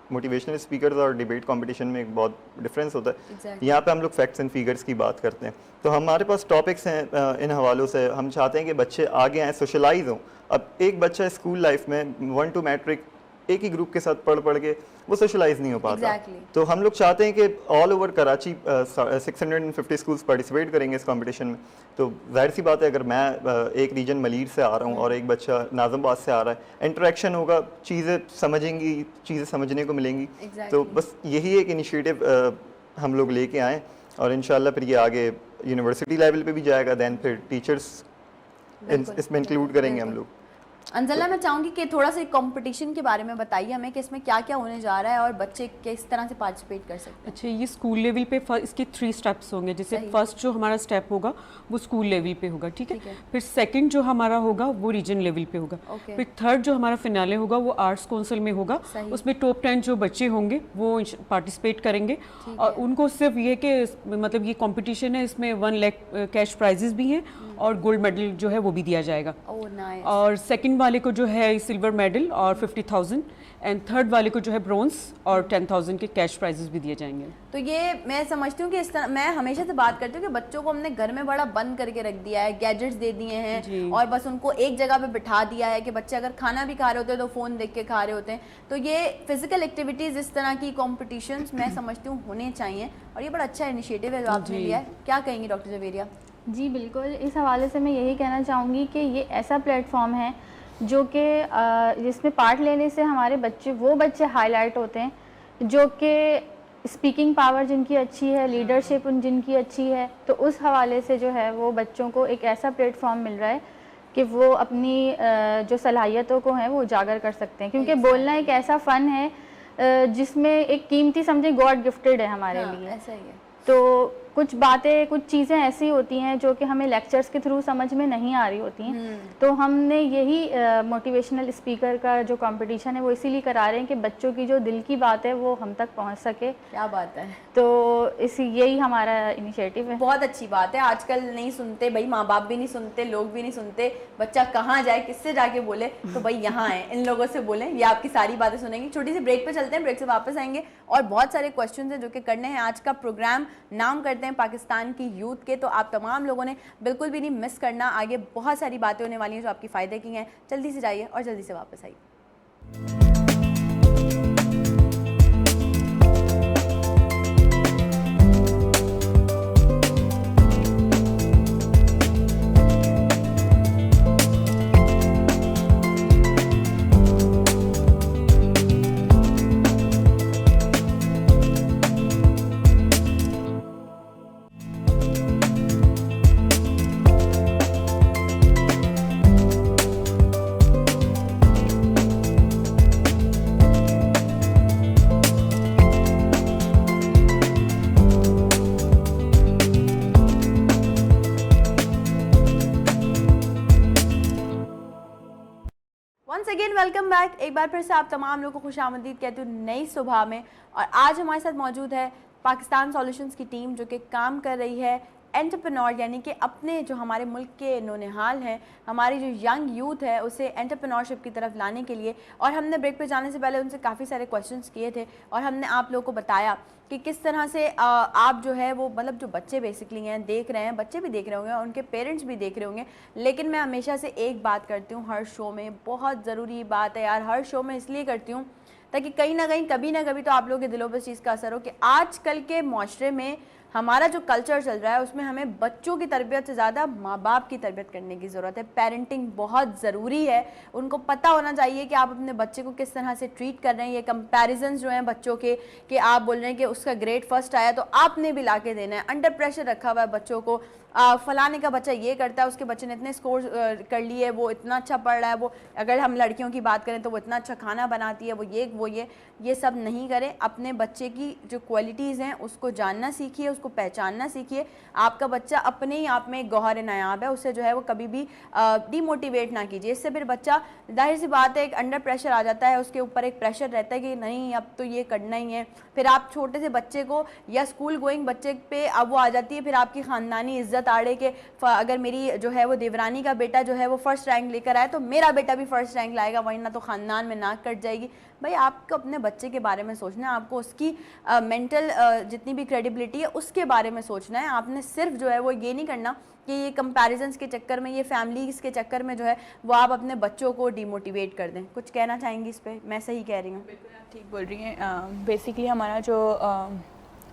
मोटिवेशनल स्पीकर्स और डिबेट कंपटीशन में एक बहुत डिफरेंस होता है। यहाँ पे हम लोग फैक्ट्स एंड फिगर्स की बात करते हैं, तो हमारे पास टॉपिक्स हैं इन हवालों से। हम चाहते हैं कि बच्चे आगे आएँ, सोशलाइज हों। अब एक बच्चा स्कूल लाइफ में 1 to मैट्रिक एक ही ग्रुप के साथ पढ़ के वो सोशलाइज नहीं हो पाता। तो हम लोग चाहते हैं कि all over Karachi 650 schools participate करेंगे इस कंपटीशन में। तो जाहिर सी बात है, अगर मैं एक रीजन मलीर से आ रहा हूँ और एक बच्चा नाज़माबाद से आ रहा है, इंटरेक्शन होगा, चीज़ें समझेंगी, चीज़ें समझने को मिलेंगी। तो बस यही एक इनिशिएटिव हम लोग लेके आए और इंशाल्लाह फिर ये आगे यूनिवर्सिटी लेवल पे भी जाएगा, दैन फिर टीचर्स इसमें इंक्लूड करेंगे हम लोग। अंजला, मैं चाहूँगी कि थोड़ा सा कंपटीशन के बारे में बताइए हमें कि इसमें क्या क्या होने जा रहा है और बच्चे किस तरह से पार्टिसिपेट कर सकते हैं। अच्छा, ये स्कूल लेवल पे इसके 3 स्टेप्स होंगे। जैसे फर्स्ट जो हमारा स्टेप होगा वो स्कूल लेवल पे होगा, ठीक है। फिर सेकंड जो हमारा होगा वो रीजन लेवल पे होगा। फिर थर्ड जो हमारा फिनाले होगा वो आर्ट्स काउंसिल में होगा। उसमें टॉप 10 जो बच्चे होंगे वो पार्टिसिपेट करेंगे और उनको सिर्फ ये कि मतलब ये कॉम्पिटिशन है, इसमें 1 लाख कैश प्राइजेस भी हैं और गोल्ड मेडल जो है वो भी दिया जाएगा। और सेकंड वाले को जो है सिल्वर मेडल और 50,000 एंड थर्ड वाले को जो है ब्रोंज और 10,000 के कैश प्राइजेस भी दिए जाएंगे। तो ये मैं समझती हूँ कि इस तरह मैं हमेशा से बात करती हूँ कि बच्चों को हमने घर में बड़ा बंद करके रख दिया है, गैजेट्स दे दिए हैं और बस उनको एक जगह पे बिठा दिया है कि बच्चे अगर खाना भी खा रहे होते हैं तो फ़ोन देख के खा रहे होते हैं। तो ये फिजिकल एक्टिविटीज़, इस तरह की कॉम्पिटिशन्स मैं समझती हूँ होने चाहिए और ये बड़ा अच्छा इनिशिएटिव है जो आपने लिया है। क्या कहेंगी डॉक्टर जवेरिया? जी बिल्कुल, इस हवाले से मैं यही कहना चाहूँगी कि ये ऐसा प्लेटफॉर्म है जो कि जिसमें पार्ट लेने से हमारे वो बच्चे हाईलाइट होते हैं जो कि स्पीकिंग पावर जिनकी अच्छी है, लीडरशिप जिनकी अच्छी है। तो उस हवाले से जो है वो बच्चों को एक ऐसा प्लेटफॉर्म मिल रहा है कि वो अपनी जो सलाहियतों को हैं वो उजागर कर सकते हैं, क्योंकि बोलना एक ऐसा फ़न है जिसमें एक कीमती समझे गॉड गिफ्टेड है हमारे लिए। ऐसा ही है। तो कुछ बातें, कुछ चीज़ें ऐसी होती हैं जो कि हमें लेक्चर्स के थ्रू समझ में नहीं आ रही होती हैं। तो हमने यही मोटिवेशनल स्पीकर का जो कंपटीशन है वो इसीलिए करा रहे हैं कि बच्चों की जो दिल की बात है वो हम तक पहुंच सके। क्या बात है। तो यही हमारा इनिशिएटिव है। बहुत अच्छी बात है। आजकल नहीं सुनते भाई, माँ बाप भी नहीं सुनते, लोग भी नहीं सुनते, बच्चा कहाँ जाए, किससे जाके बोले, तो भाई यहाँ है, इन लोगों से बोलें, ये आपकी सारी बातें सुनेंगे। छोटी सी ब्रेक पे चलते हैं, ब्रेक से वापस आएंगे और बहुत सारे क्वेश्चन हैं जो कि करने हैं। आज का प्रोग्राम नाम करते हैं पाकिस्तान की यूथ के, तो आप तमाम लोगों ने बिल्कुल भी नहीं मिस करना। आगे बहुत सारी बातें होने वाली हैं जो आपकी फ़ायदे की हैं। जल्दी से जाइए और जल्दी से वापस आइए। Once again welcome back. एक बार फिर से आप तमाम लोगों को खुशामदीद कहती हूँ नई सुबह में। और आज हमारे साथ मौजूद है पाकिस्तान सॉल्यूशंस की टीम जो कि काम कर रही है एंटरप्रेन्योर, यानी कि अपने जो हमारे मुल्क के नौनिहाल हैं, हमारी जो यंग यूथ है, उसे एंटरप्रेन्योरशिप की तरफ लाने के लिए। और हमने ब्रेक पे जाने से पहले उनसे काफ़ी सारे क्वेश्चंस किए थे और हमने आप लोगों को बताया कि किस तरह से आप जो है वो मतलब जो बच्चे बेसिकली हैं देख रहे हैं, बच्चे भी देख रहे होंगे, उनके पेरेंट्स भी देख रहे होंगे। लेकिन मैं हमेशा से एक बात करती हूँ हर शो में, बहुत ज़रूरी बात है यार, हर शो में इसलिए करती हूँ ताकि कहीं ना कहीं कभी ना कभी तो आप लोगों के दिलों पर इस चीज़ का असर हो कि आजकल के माशरे में हमारा जो कल्चर चल रहा है उसमें हमें बच्चों की तरबियत से ज़्यादा माँ बाप की तरबियत करने की ज़रूरत है। पेरेंटिंग बहुत ज़रूरी है, उनको पता होना चाहिए कि आप अपने बच्चे को किस तरह से ट्रीट कर रहे हैं। ये कंपैरिजंस जो हैं बच्चों के कि आप बोल रहे हैं कि उसका ग्रेड फर्स्ट आया तो आपने भी ला के देना है, अंडर प्रेशर रखा हुआ है बच्चों को। फलाने का बच्चा ये करता है, उसके बच्चे ने इतने स्कोर कर लिए, वो इतना अच्छा पढ़ रहा है, वो अगर हम लड़कियों की बात करें तो वो इतना अच्छा खाना बनाती है, वो ये सब नहीं करें। अपने बच्चे की जो क्वालिटीज़ हैं उसको जानना सीखिए, उसको पहचानना सीखिए। आपका बच्चा अपने ही आप में एक गौहर नायाब है, उससे जो है वो कभी भी डीमोटिवेट ना कीजिए। इससे फिर बच्चा, जाहिर सी बात है, एक अंडर प्रेशर आ जाता है, उसके ऊपर एक प्रेशर रहता है कि नहीं अब तो ये करना ही है। फिर आप छोटे से बच्चे को या स्कूल गोइंग बच्चे पे अब वो आ जाती है फिर आपकी ख़ानदानी इज्जत आड़े के, अगर मेरी जो है वो देवरानी का बेटा जो है वो फर्स्ट रैंक लेकर आए तो मेरा बेटा भी फर्स्ट रैंक लाएगा, वरना तो ख़ानदान में नाक कट जाएगी। भाई आपको अपने बच्चे के बारे में सोचना है, आपको उसकी मेंटल जितनी भी क्रेडिबिलिटी है उसके बारे में सोचना है। आपने सिर्फ जो है वो ये नहीं करना कि ये कंपैरिजंस के चक्कर में, ये फैमिलीज़ के चक्कर में जो है वो आप अपने बच्चों को डिमोटिवेट कर दें। कुछ कहना चाहेंगी इस पर? मैं सही कह रही हूँ? बिल्कुल आप ठीक बोल रही हैं। बेसिकली हमारा जो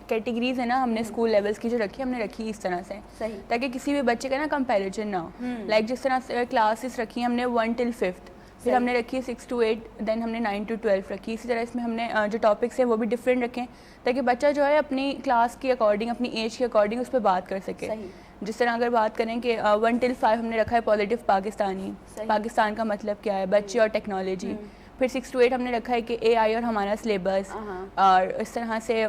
कैटेगरीज है ना, हमने स्कूल लेवल्स की जो रखी हमने रखी इस तरह से, सही, ताकि किसी भी बच्चे का ना कंपैरिजन ना हो। लाइक जिस तरह से क्लासेस रखी हमने 1 till 5th, फिर हमने रखी 6 to 8, देन हमने 9 to 12 रखी। इसी तरह इसमें हमने जो टॉपिक्स हैं वो भी डिफरेंट रखें, ताकि बच्चा जो है अपनी क्लास के अकॉर्डिंग, अपनी एज के अकॉर्डिंग उस पर बात कर सके। जिस तरह अगर बात करें कि 1 till 5 हमने रखा है पॉजिटिव पाकिस्तानी, पाकिस्तान का मतलब क्या है, बच्चे और टेक्नोलॉजी। फिर 6 to 8 हमने रखा है कि AI और हमारा सिलेबस, और इस तरह से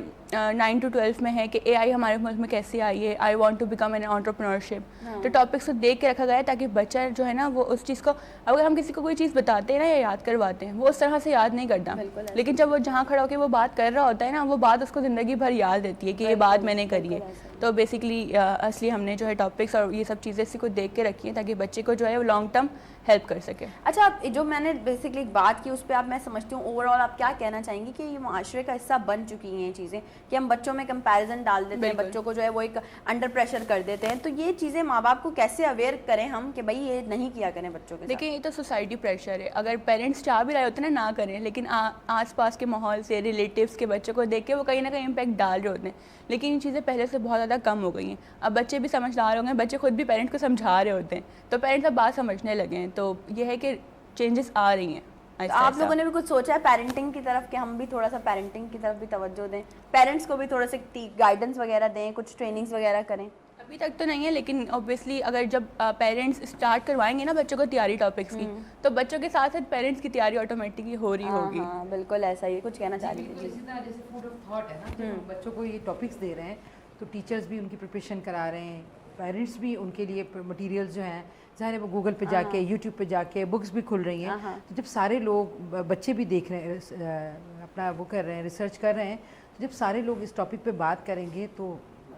9 to 12 में है कि AI हमारे मुल्क में कैसे आई है, I want to become an entrepreneurship. तो टॉपिक्स को देख के रखा गया है ताकि बच्चा जो है ना वो उस चीज़ को, अगर हम किसी को कोई चीज़ बताते हैं ना या याद करवाते हैं, वो उस तरह से याद नहीं करता, लेकिन जब वो जहाँ खड़ा होकर वो बात कर रहा होता है ना, वो बात उसको ज़िंदगी भर याद रहती है कि ये बात मैंने करी है। तो बेसिकली असली हमने जो है टॉपिक्स और ये सब चीज़ें इसी को देख के रखी हैं ताकि बच्चे को जो है वो लॉन्ग टर्म हेल्प कर सके। अच्छा, आप जो मैंने बेसिकली एक बात की उस पर आप, मैं समझती हूँ ओवरऑल आप क्या कहना चाहेंगी कि ये माशरे का हिस्सा बन चुकी हैं ये चीज़ें कि हम बच्चों में कंपैरिजन डाल देते हैं, बच्चों को जो है वो एक अंडर प्रेशर कर देते हैं। तो ये चीज़ें माँ बाप को कैसे अवेयर करें हम कि भाई ये नहीं किया करें बच्चों के साथ? देखिए, ये तो सोसाइटी प्रेशर है। अगर पेरेंट्स चाह भी रहे होते हैं ना करें, लेकिन आस पास के माहौल से, रिलेटिव्स के बच्चों को देख के वो कहीं ना कहीं इम्पैक्ट डाल रहे होते हैं। लेकिन ये चीज़ें पहले से बहुत ज़्यादा कम हो गई हैं। अब बच्चे भी समझदार होंगे, बच्चे खुद भी पेरेंट्स को समझा रहे होते हैं, तो पेरेंट्स अब बात समझने लगे हैं। तो ये है कि चेंजेस आ रही हैं। तो आप लोगों ने भी कुछ सोचा है पेरेंटिंग की तरफ कि हम भी थोड़ा सा पेरेंटिंग की तरफ भी तवज्जो दें, पेरेंट्स को भी थोड़ा सा गाइडेंस वगैरह दें, कुछ ट्रेनिंग्स वगैरह करें? अभी तक तो नहीं है, लेकिन ऑब्वियसली अगर जब पेरेंट्स स्टार्ट करवाएंगे ना बच्चों को तैयारी टॉपिक्स की, तो बच्चों के साथ साथ पेरेंट्स की तैयारी ऑटोमेटिकली हो रही होगी। हाँ, बिल्कुल ऐसा ही। कुछ कहना चाह रही थी? जैसे फूड ऑफ थॉट है ना, तो बच्चों को ये टॉपिक्स दे रहे हैं तो टीचर्स भी उनकी प्रिपरेशन करा रहे हैं, पेरेंट्स भी उनके लिए मटेरियल्स जो हैं ज़ाहिर है वो गूगल पे जाके, यूट्यूब पे जाके, बुक्स भी खुल रही हैं। तो जब सारे लोग, बच्चे भी देख रहे हैं, अपना वो कर रहे हैं, रिसर्च कर रहे हैं, तो जब सारे लोग इस टॉपिक पे बात करेंगे तो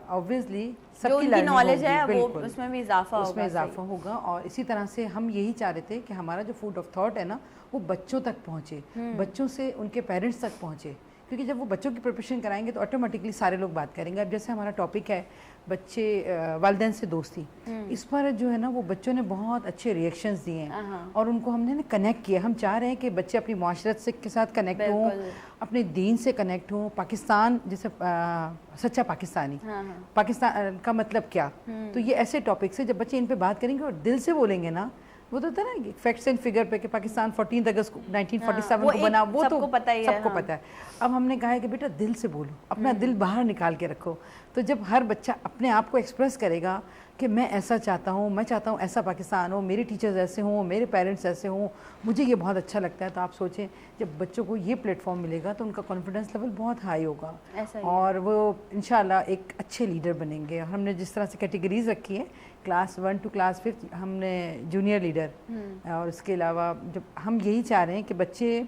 ऑब्वियसली सबकी नॉलेज है वो उसमें भी इजाफा होगा। और इसी तरह से हम यही चाह रहे थे कि हमारा जो फूड ऑफ थॉट है ना वो बच्चों तक पहुँचे, बच्चों से उनके पेरेंट्स तक पहुँचे, क्योंकि जब वो बच्चों की प्रिपरेशन कराएंगे तो ऑटोमेटिकली सारे लोग बात करेंगे। अब जैसे हमारा टॉपिक है बच्चे वालिदैन से दोस्ती, इस पर जो है ना वो बच्चों ने बहुत अच्छे रिएक्शंस दिए हैं और उनको हमने ना कनेक्ट किया। हम चाह रहे हैं कि बच्चे अपनी माशरत से के साथ कनेक्ट हों, अपने दीन से कनेक्ट हों। पाकिस्तान जैसे सच्चा पाकिस्तानी, पाकिस्तान का मतलब क्या, तो ये ऐसे टॉपिक से जब बच्चे इन पे बात करेंगे और दिल से बोलेंगे ना, वो तो था ना फैक्ट्स एंड फिगर पे कि पाकिस्तान 14 अगस्त 1947 को बना, वो तो पता ही सबको पता है। अब हमने कहा है कि बेटा दिल से बोलो, अपना दिल बाहर निकाल के रखो। तो जब हर बच्चा अपने आप को एक्सप्रेस करेगा कि मैं ऐसा चाहता हूँ, मैं चाहता हूँ ऐसा पाकिस्तान हो, मेरे टीचर्स ऐसे हों, मेरे पेरेंट्स ऐसे हों, मुझे ये बहुत अच्छा लगता है, तो आप सोचें जब बच्चों को ये प्लेटफॉर्म मिलेगा तो उनका कॉन्फिडेंस लेवल बहुत हाई होगा और वो इंशाल्लाह एक अच्छे लीडर बनेंगे। और हमने जिस तरह से कैटेगरीज रखी है, क्लास 1 to क्लास 5 हमने जूनियर लीडर, और उसके अलावा जब हम यही चाह रहे हैं कि बच्चे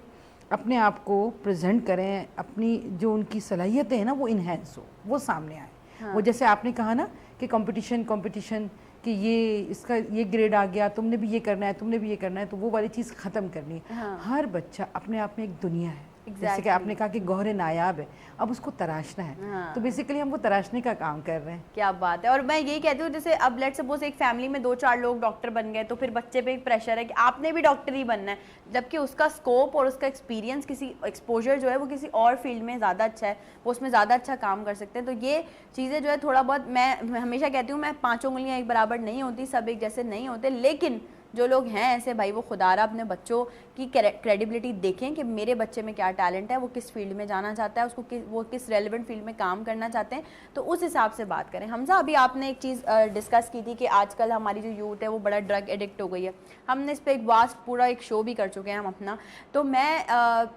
अपने आप को प्रेजेंट करें, अपनी जो उनकी सलाहियतें हैं ना वो इन्हेंस हो, वो सामने आए। वो जैसे आपने कहा ना कि कंपटीशन कि ये इसका ये ग्रेड आ गया, तुमने भी ये करना है, तुमने भी ये करना है, तो वो वाली चीज़ ख़त्म करनी है। हर बच्चा अपने आप में एक दुनिया है, जैसे कि आपने कहा कि गौहर नायाब है, अब उसको तराशना है। तो बेसिकली हम वो तराशने का काम कर रहे हैं। क्या बात है। और मैं यही कहती हूँ, जैसे अब लेट सपोज एक फैमिली में 2-4 लोग डॉक्टर बन गए, तो फिर बच्चे पे एक प्रेशर है कि आपने भी डॉक्टर ही बनना है, जबकि उसका स्कोप और उसका एक्सपीरियंस, किसी एक्सपोजर जो है वो किसी और फील्ड में ज़्यादा अच्छा है, वो उसमें ज़्यादा अच्छा काम कर सकते हैं। तो ये चीज़ें जो है थोड़ा बहुत, मैं हमेशा कहती हूँ, मैं 5 उंगलियाँ एक बराबर नहीं होती, सब एक जैसे नहीं होते, लेकिन जो लोग हैं ऐसे भाई, वो खुदारा अपने बच्चों की क्रेडिबिलिटी देखें कि मेरे बच्चे में क्या टैलेंट है, वो किस फील्ड में जाना चाहता है, उसको वो किस रेलिवेंट फील्ड में काम करना चाहते हैं, तो उस हिसाब से बात करें। हमजा, अभी आपने एक चीज़ डिस्कस की थी कि आजकल हमारी जो यूथ है वो बड़ा ड्रग एडिक्ट हो गई है। हमने इस पर एक वास्ट पूरा एक शो भी कर चुके हैं हम अपना। तो मैं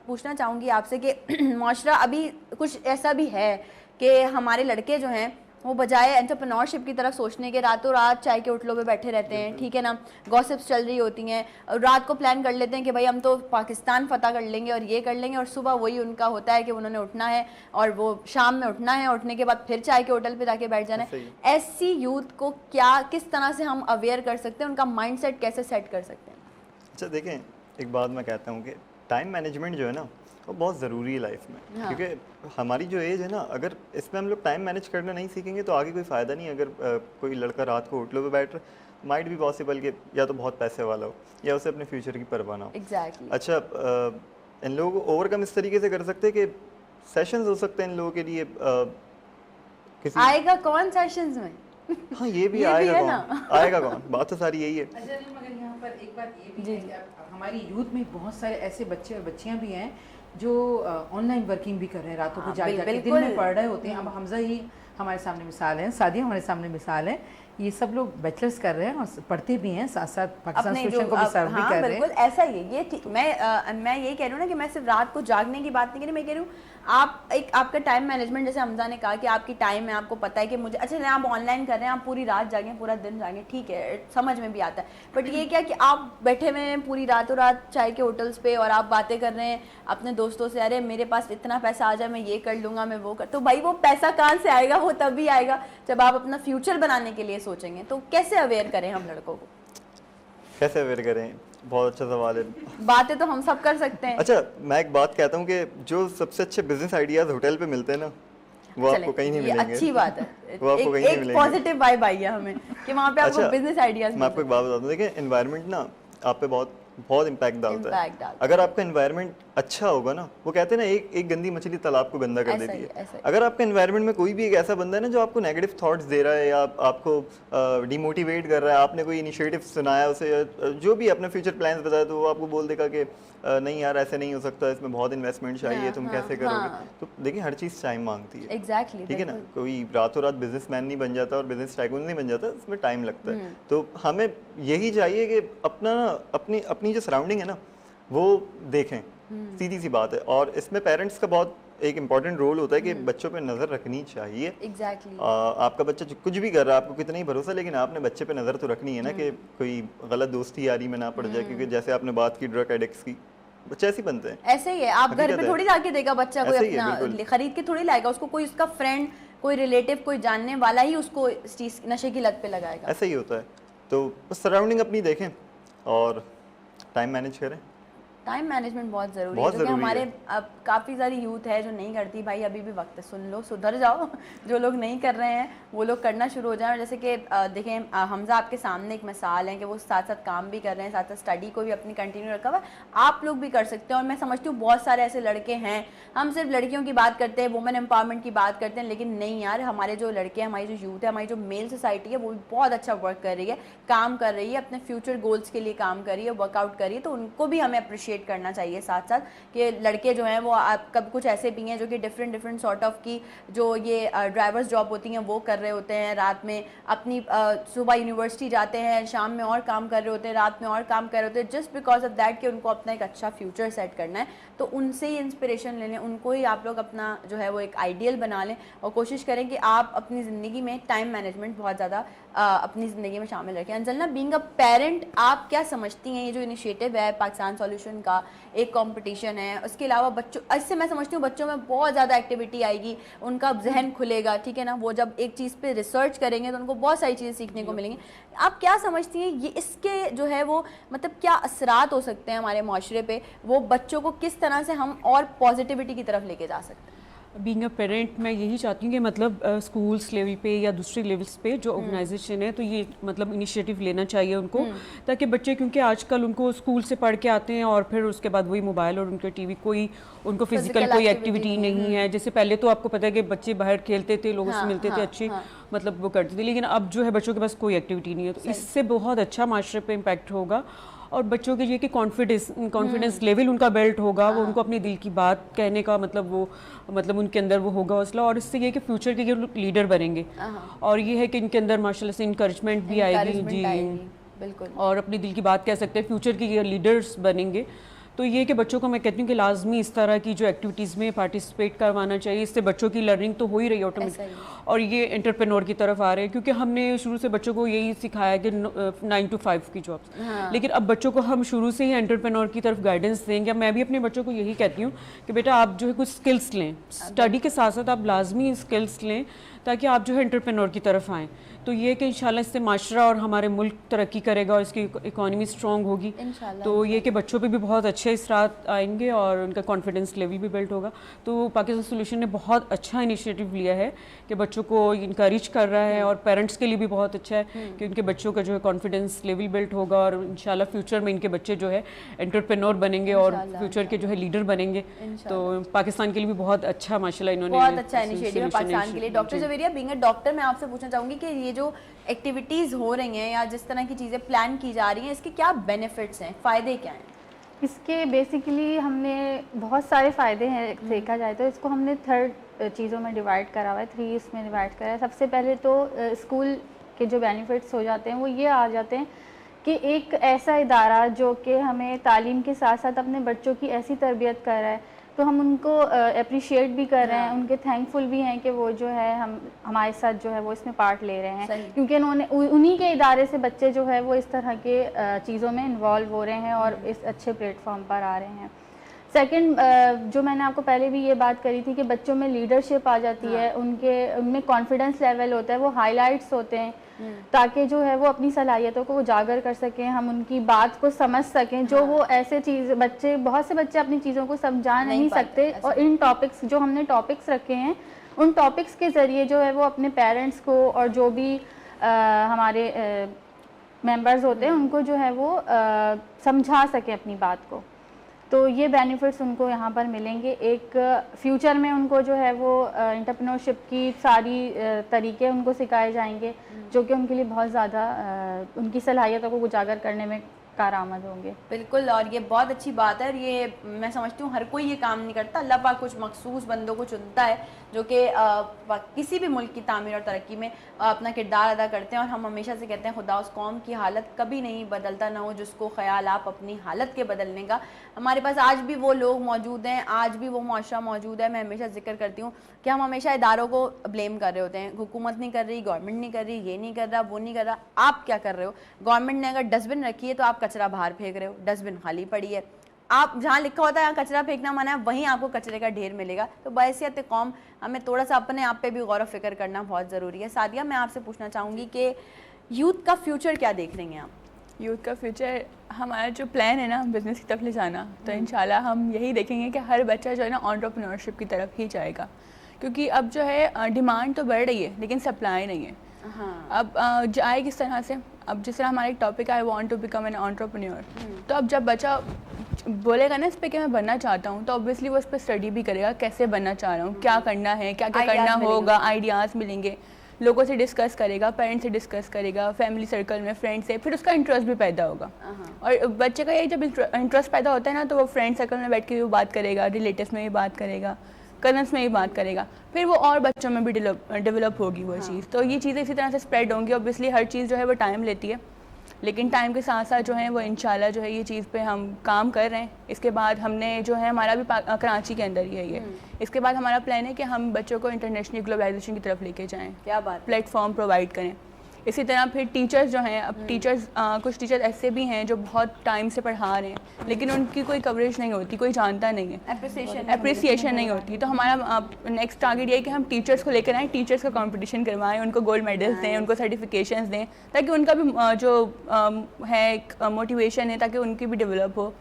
पूछना चाहूँगी आपसे कि माशरा अभी कुछ ऐसा भी है कि हमारे लड़के जो हैं वो बजाय एंटरप्रेन्योरशिप की तरफ सोचने के रातों रात चाय के उठलों पे बैठे रहते हैं, ठीक है ना, गॉसिप्स चल रही होती हैं, रात को प्लान कर लेते हैं कि भाई हम तो पाकिस्तान फतह कर लेंगे और ये कर लेंगे, और सुबह वही उनका होता है कि उन्होंने उठना है और वो शाम में उठना है, उठने के बाद फिर चाय के होटल पे जाके बैठ जाना है। ऐसी यूथ को किस तरह से हम अवेयर कर सकते हैं, उनका माइंडसेट कैसे सेट कर सकते हैं? अच्छा देखें, एक बात मैं कहता हूँ कि टाइम मैनेजमेंट जो है ना वो बहुत ज़रूरी है लाइफ में। हाँ। क्योंकि हमारी जो एज है ना, अगर इसमें हम लोग टाइम मैनेज करना नहीं सीखेंगे तो आगे कोई फ़ायदा नहीं। अगर कोई लड़का रात को होटलों पे बैठ रहा, माइट भी पॉसिबल कि या तो बहुत पैसे वाला हो या उसे अपने फ्यूचर की परवाह ना हो। एग्जैक्टली। अच्छा, इन लोगों को ओवरकम इस तरीके से कर सकते हैं कि सेशंस हो सकते हैं इन लोगों के लिए। किसी आएगा कौन सेशंस में? हाँ, ये भी ये भी आएगा है कौन? ना। आएगा कौन? बात तो सारी यही है। अच्छा, मगर यहाँ पर एक बात ये भी है कि अब हमारी यूथ में बहुत सारे ऐसे बच्चे और बच्चियाँ भी हैं जो ऑनलाइन वर्किंग भी कर रहे हैं, रातों को जाके दिन में पढ़ रहे होते हैं। अब हमजा ही हमारे सामने मिसाल है, सादिया हमारे सामने मिसाल है, ये सब लोग बैचलर्स कर रहे हैं और पढ़ते भी हैं, साथ साथ पाकिस्तान सोशल को भी सर्व भी कर रहे हैं। बिल्कुल ऐसा ही है ये। मैं यही कह रही हूँ ना कि मैं सिर्फ रात को जागने की बात नहीं कह रही, मैं कह रही हूँ आप एक आपका टाइम मैनेजमेंट, जैसे हमजा ने कहा कि आपकी टाइम है, आपको पता है कि मुझे, अच्छा आप ऑनलाइन कर रहे हैं, आप पूरी रात जागें, पूरा दिन जागें, ठीक है, समझ में भी आता है, बट ये क्या कि आप बैठे हुए हैं पूरी रातों रात चाय के होटल्स पे और आप बातें कर रहे हैं अपने दोस्तों से, अरे मेरे पास इतना पैसा आ जाए, मैं ये कर लूँगा, मैं वो कर, तो भाई वो पैसा कहाँ से आएगा? वो तभी आएगा जब आप अपना फ्यूचर बनाने के लिए सोचेंगे। तो कैसे अवेयर करें हम लड़कों को? कैसे अवेयर करें? बहुत अच्छा सवाल है। बातें तो हम सब कर सकते हैं। अच्छा, मैं एक बात कहता हूँ कि जो सबसे अच्छे बिजनेस आइडियाज होटल पे मिलते हैं ना, वो आपको कहीं नहीं मिलेंगे। अच्छी बात है। वो आपको कहीं नहीं मिलेंगे। पॉजिटिव वाइब आई है हमें कि वहाँ पे आपको बिजनेस आइडियाज। मैं आपको एक बात बता दूँ, देखिए एनवायरनमेंट ना आप पे बहुत इम्पैक्ट डालता है। डालता है। अगर आपका एनवायरनमेंट अच्छा होगा ना, वो कहते हैं ना एक गंदी मछली तालाब को गंदा कर देती है। अगर आपका एनवायरनमेंट में कोई भी एक ऐसा बंदा है ना जो आपको नेगेटिव थॉट्स दे रहा है या आपको डिमोटिवेट कर रहा है, आपने कोई इनिशिएटिव सुनाया उसे, जो भी अपने फ्यूचर प्लान्स बताया, तो वो आपको बोल देगा कि नहीं यार ऐसे नहीं हो सकता, इसमें बहुत इन्वेस्टमेंट चाहिए, तुम कैसे करोगे? तो देखिए हर चीज़ टाइम मांगती है। एग्जैक्टली, ठीक है ना, कोई रातों रात बिजनेसमैन नहीं बन जाता और बिजनेस टाइकून नहीं बन जाता, इसमें टाइम लगता है। तो हमें यही चाहिए कि अपनी जो सराउंडिंग है ना वो देखें, सीधी सी बात है। और इसमें पेरेंट्स का बहुत एक इम्पॉर्टेंट रोल होता है कि बच्चों पे नज़र रखनी चाहिए। एग्जैक्टली। आपका बच्चा कुछ भी कर रहा है, आपको कितना ही भरोसा, लेकिन आपने बच्चे पे नज़र तो रखनी है ना कि कोई गलत दोस्ती यारी में ना पड़ जाए। क्योंकि जैसे आपने बात की ड्रग एडिक्ट्स की, बच्चे ऐसे ही बनते हैं। ऐसे ही है, आप घर पे थोड़ी जाके देगा बच्चा, कोई अपना खरीद के थोड़ी लाएगा, उसको कोई उसका फ्रेंड, कोई रिलेटिव, कोई जानने वाला ही उसको इस चीज़ नशे की लत पे लगाएगा। ऐसा ही होता है। तो बस सराउंडिंग अपनी देखें और टाइम मैनेज करें। टाइम मैनेजमेंट बहुत ज़रूरी है, क्योंकि हमारे अब काफ़ी सारी यूथ है जो नहीं करती। भाई अभी भी वक्त है, सुन लो, सुधर जाओ। जो लोग नहीं कर रहे हैं वो लोग करना शुरू हो जाएं। जैसे कि देखें, हमजा आपके सामने एक मिसाल है कि वो साथ साथ काम भी कर रहे हैं, साथ साथ स्टडी को भी अपनी कंटिन्यू रखा हुआ है। आप लोग भी कर सकते हैं। और मैं समझती हूँ बहुत सारे ऐसे लड़के हैं, हम सिर्फ लड़कियों की बात करते हैं, वुमेन एम्पावरमेंट की बात करते हैं, लेकिन नहीं यार, हमारे जो लड़के हैं, हमारी जो यूथ है, हमारी जो मेल सोसाइटी है, वो भी बहुत अच्छा वर्क कर रही है, काम कर रही है, अपने फ्यूचर गोल्स के लिए काम कर रही है, वर्कआउट कर रही है। तो उनको भी हमें अप्रिशिएट करना चाहिए। साथ साथ कि लड़के जो हैं वो कब कुछ ऐसे भी हैं जो कि डिफरेंट सॉर्ट ऑफ की जो ये ड्राइवर्स जॉब होती हैं वो कर रहे होते हैं, रात में अपनी सुबह यूनिवर्सिटी जाते हैं, शाम में और काम कर रहे होते हैं, रात में और काम कर रहे होते हैं, जस्ट बिकॉज ऑफ दैट कि उनको अपना एक अच्छा फ्यूचर सेट करना है। तो उनसे ही इंस्पिरेशन ले लें, उनको ही आप लोग अपना जो है वो एक आइडियल बना लें और कोशिश करें कि आप अपनी ज़िंदगी में टाइम मैनेजमेंट बहुत ज़्यादा अपनी ज़िंदगी में शामिल रखें। अंजलना, बीइंग अ पेरेंट, आप क्या समझती हैं ये जो इनिशिएटिव है पाकिस्तान सॉल्यूशन का, एक कंपटीशन है, उसके अलावा बच्चों, इससे मैं समझती हूँ बच्चों में बहुत ज़्यादा एक्टिविटी आएगी, उनका जहन खुलेगा, ठीक है ना, वो जब एक चीज़ पे रिसर्च करेंगे तो उनको बहुत सारी चीज़ें सीखने को मिलेंगी। आप क्या समझती हैं ये इसके जो है वो मतलब क्या असरात हो सकते हैं हमारे माशरे पे, वो बच्चों को किस तरह से हम और पॉजिटिविटी की तरफ लेके जा सकते हैं? बीइंग अ पेरेंट मैं यही चाहती हूँ कि मतलब स्कूल्स लेवल पे या दूसरे लेवल्स पे जो ऑर्गेनाइजेशन है तो ये मतलब इनिशिएटिव लेना चाहिए उनको, ताकि बच्चे, क्योंकि आजकल उनको स्कूल से पढ़ के आते हैं और फिर उसके बाद वही मोबाइल और उनके टीवी, कोई उनको फिजिकल कोई एक्टिविटी नहीं है। जैसे पहले तो आपको पता है कि बच्चे बाहर खेलते थे, लोगों से मिलते थे, अच्छी मतलब वो करते थे, लेकिन अब जो है बच्चों के पास कोई एक्टिविटी नहीं है। तो इससे बहुत अच्छा माशरे पे इम्पैक्ट होगा और बच्चों के ये कि कॉन्फिडेंस लेवल उनका बिल्ट होगा, वो उनको अपनी दिल की बात कहने का मतलब वो मतलब उनके अंदर वो होगा हौसला, और इससे ये कि फ्यूचर के ये लीडर बनेंगे। और ये है कि इनके अंदर माशाल्लाह से इंकरेजमेंट भी आएगी जी, बिल्कुल, और अपनी दिल की बात कह सकते हैं, फ्यूचर के ये लीडर्स बनेंगे। तो ये कि बच्चों को मैं कहती हूँ कि लाजमी इस तरह की जो एक्टिविटीज़ में पार्टिसिपेट करवाना चाहिए, इससे बच्चों की लर्निंग तो हो ही रही है ऑटोमेटिक, और ये एंटरप्रेन्योर की तरफ आ रहे हैं, क्योंकि हमने शुरू से बच्चों को यही सिखाया कि 9 to 5 की जॉब्स, लेकिन अब बच्चों को हम शुरू से ही एंटरप्रेन्योर की तरफ गाइडेंस देंगे। मैं भी अपने बच्चों को यही कहती हूँ कि बेटा आप जो है कुछ स्किल्स लें, स्टडी के साथ साथ आप लाजमी स्किल्स लें ताकि आप जो है एंटरप्रेन्योर की तरफ आएँ। तो ये कि इंशाल्लाह इससे माशरा और हमारे मुल्क तरक्की करेगा और इसकी इकोनॉमी स्ट्रॉन्ग होगी। तो ये कि बच्चों पे भी बहुत अच्छे असरात आएंगे और उनका कॉन्फिडेंस लेवल भी बिल्ड होगा। तो पाकिस्तान सॉल्यूशन ने बहुत अच्छा इनिशिएटिव लिया है कि बच्चों को इनकरेज कर रहा है, और पेरेंट्स के लिए भी बहुत अच्छा है कि उनके बच्चों का जो है कॉन्फिडेंस लेवल बिल्ड होगा, और इंशाल्लाह फ्यूचर में इनके बच्चे जो है एंटरप्रेन्योर बनेंगे और फ्यूचर के जो है लीडर बनेंगे। तो पाकिस्तान के लिए भी बहुत अच्छा माशाल्लाह इन्होंने बहुत अच्छा इनिशिएटिव है पाकिस्तान के लिए। Doctor Javeria, being a doctor, मैं आपसे पूछना चाहूँगी कि ये जो एक्टिविटीज़ हो रही हैं या जिस तरह की चीज़ें प्लान की जा रही हैं, इसके क्या बेनिफिट्स हैं, फ़ायदे क्या हैं? इसके बेसिकली हमने बहुत सारे फ़ायदे हैं, देखा जाए तो इसको हमने 3 चीज़ों में डिवाइड करा हुआ है, 3 इसमें डिवाइड करा है। सबसे पहले तो स्कूल के जो बेनिफिट्स हो जाते हैं वो ये आ जाते हैं कि एक ऐसा इदारा जो कि हमें तालीम के साथ साथ अपने बच्चों की ऐसी तरबियत कर रहा है, तो हम उनको अप्रिशिएट भी कर रहे हैं, उनके थैंकफुल भी हैं कि वो जो है हमारे साथ जो है वो इसमें पार्ट ले रहे हैं, क्योंकि उन्होंने उन्हीं के इदारे से बच्चे जो है वो इस तरह के चीज़ों में इन्वॉल्व हो रहे हैं और इस अच्छे प्लेटफॉर्म पर आ रहे हैं। सेकंड, जो मैंने आपको पहले भी ये बात करी थी कि बच्चों में लीडरशिप आ जाती है, उनमें कॉन्फिडेंस लेवल होता है, वो हाईलाइट्स होते हैं, ताकि जो है वो अपनी सलाहियतों को उजागर कर सकें, हम उनकी बात को समझ सकें। जो वो ऐसे चीज़ बच्चे, बहुत से बच्चे अपनी चीज़ों को समझा नहीं सकते, और इन टॉपिक्स जो हमने टॉपिक्स रखे हैं, उन टॉपिक्स के ज़रिए जो है वो अपने पेरेंट्स को और जो भी हमारे मेंबर्स होते हैं उनको जो है वो समझा सकें अपनी बात को। तो ये बेनिफिट्स उनको यहाँ पर मिलेंगे। एक फ्यूचर में उनको जो है वो एंटरप्रेन्योरशिप की सारी तरीके उनको सिखाए जाएंगे, जो कि उनके लिए बहुत ज़्यादा उनकी सलाहियतों को उजागर करने में कारआमद होंगे। बिल्कुल, और ये बहुत अच्छी बात है, और ये मैं समझती हूँ हर कोई ये काम नहीं करता। अल्लाह पाक कुछ मखसूस बंदों को चुनता है जो कि किसी भी मुल्क की तामीर और तरक्की में अपना किरदार अदा करते हैं। और हम हमेशा से कहते हैं खुदा उस कौम की हालत कभी नहीं बदलता, ना हो जिसको ख्याल आप अपनी हालत के बदलने का। हमारे पास आज भी वो लोग मौजूद हैं, आज भी वो मुआशरा मौजूद है। मैं हमेशा जिक्र करती हूँ कि हम हमेशा इदारों को ब्लेम कर रहे होते हैं, हुकूमत नहीं कर रही, गवर्नमेंट नहीं कर रही, ये नहीं कर रहा, वो नहीं कर रहा। आप क्या कर रहे हो? गवर्नमेंट ने अगर डस्टबिन रखी है तो आप कचरा बाहर फेंक रहे हो, डस्टबिन खाली पड़ी है। आप जहाँ लिखा होता है यहाँ कचरा फेंकना मना है, वहीं आपको कचरे का ढेर मिलेगा। तो बहैसियत कौम हमें थोड़ा सा अपने आप पे भी गौर व फिक्र करना बहुत ज़रूरी है। सादिया, मैं आपसे पूछना चाहूँगी कि यूथ का फ्यूचर क्या देख रही हैं आप? यूथ का फ्यूचर, हमारा जो प्लान है ना बिज़नेस की तरफ ले जाना, तो इंशाल्लाह हम यही देखेंगे कि हर बच्चा जो है ना एंटरप्रेन्योरशिप की तरफ ही जाएगा, क्योंकि अब जो है डिमांड तो बढ़ रही है लेकिन सप्लाई नहीं है। अब जाए किस तरह से? अब जिस तरह हमारा एक टॉपिक है, I want to become an entrepreneur, तो अब जब बच्चा बोलेगा ना इस पे कि मैं बनना चाहता हूँ, तो ऑब्वियसली वो इस पर स्टडी भी करेगा, कैसे बनना चाह रहा हूँ, क्या करना है, क्या क्या करना होगा, आइडियाज़ मिलेंगे, लोगों से डिस्कस करेगा, पेरेंट्स से डिस्कस करेगा, फैमिली सर्कल में, फ्रेंड से, फिर उसका इंटरेस्ट भी पैदा होगा। और बच्चे का ये जब इंटरेस्ट पैदा होता है ना, तो वो फ्रेंड सर्कल में बैठ के भी बात करेगा, रिलेटिव्स में भी बात करेगा, कजन्स में भी बात करेगा, फिर वो और बच्चों में भी डेवलप होगी वो चीज़। तो ये चीज़ें इसी तरह से स्प्रेड होंगी। ऑब्वियसली हर चीज़ जो है वो टाइम लेती है, लेकिन टाइम के साथ साथ जो है वो इंशाल्लाह जो है ये चीज़ पे हम काम कर रहे हैं। इसके बाद हमने जो है हमारा भी कराची के अंदर ही है ये, इसके बाद हमारा प्लान है कि हम बच्चों को इंटरनेशनल ग्लोबलाइजेशन की तरफ लेके जाएँ। क्या बात, प्लेटफॉर्म प्रोवाइड करें। इसी तरह फिर टीचर्स जो हैं, अब टीचर्स कुछ टीचर्स ऐसे भी हैं जो बहुत टाइम से पढ़ा रहे हैं लेकिन उनकी कोई कवरेज नहीं होती, कोई जानता नहीं है, अप्रिसिएशन नहीं होती। तो हमारा नेक्स्ट टारगेट ये है कि हम टीचर्स को लेकर आएँ, टीचर्स का कंपटीशन करवाएं, उनको गोल्ड मेडल्स दें, उनको सर्टिफिकेशंस दें, ताकि उनका भी जो है एक मोटिवेशन है, ताकि उनकी भी डेवलप हो,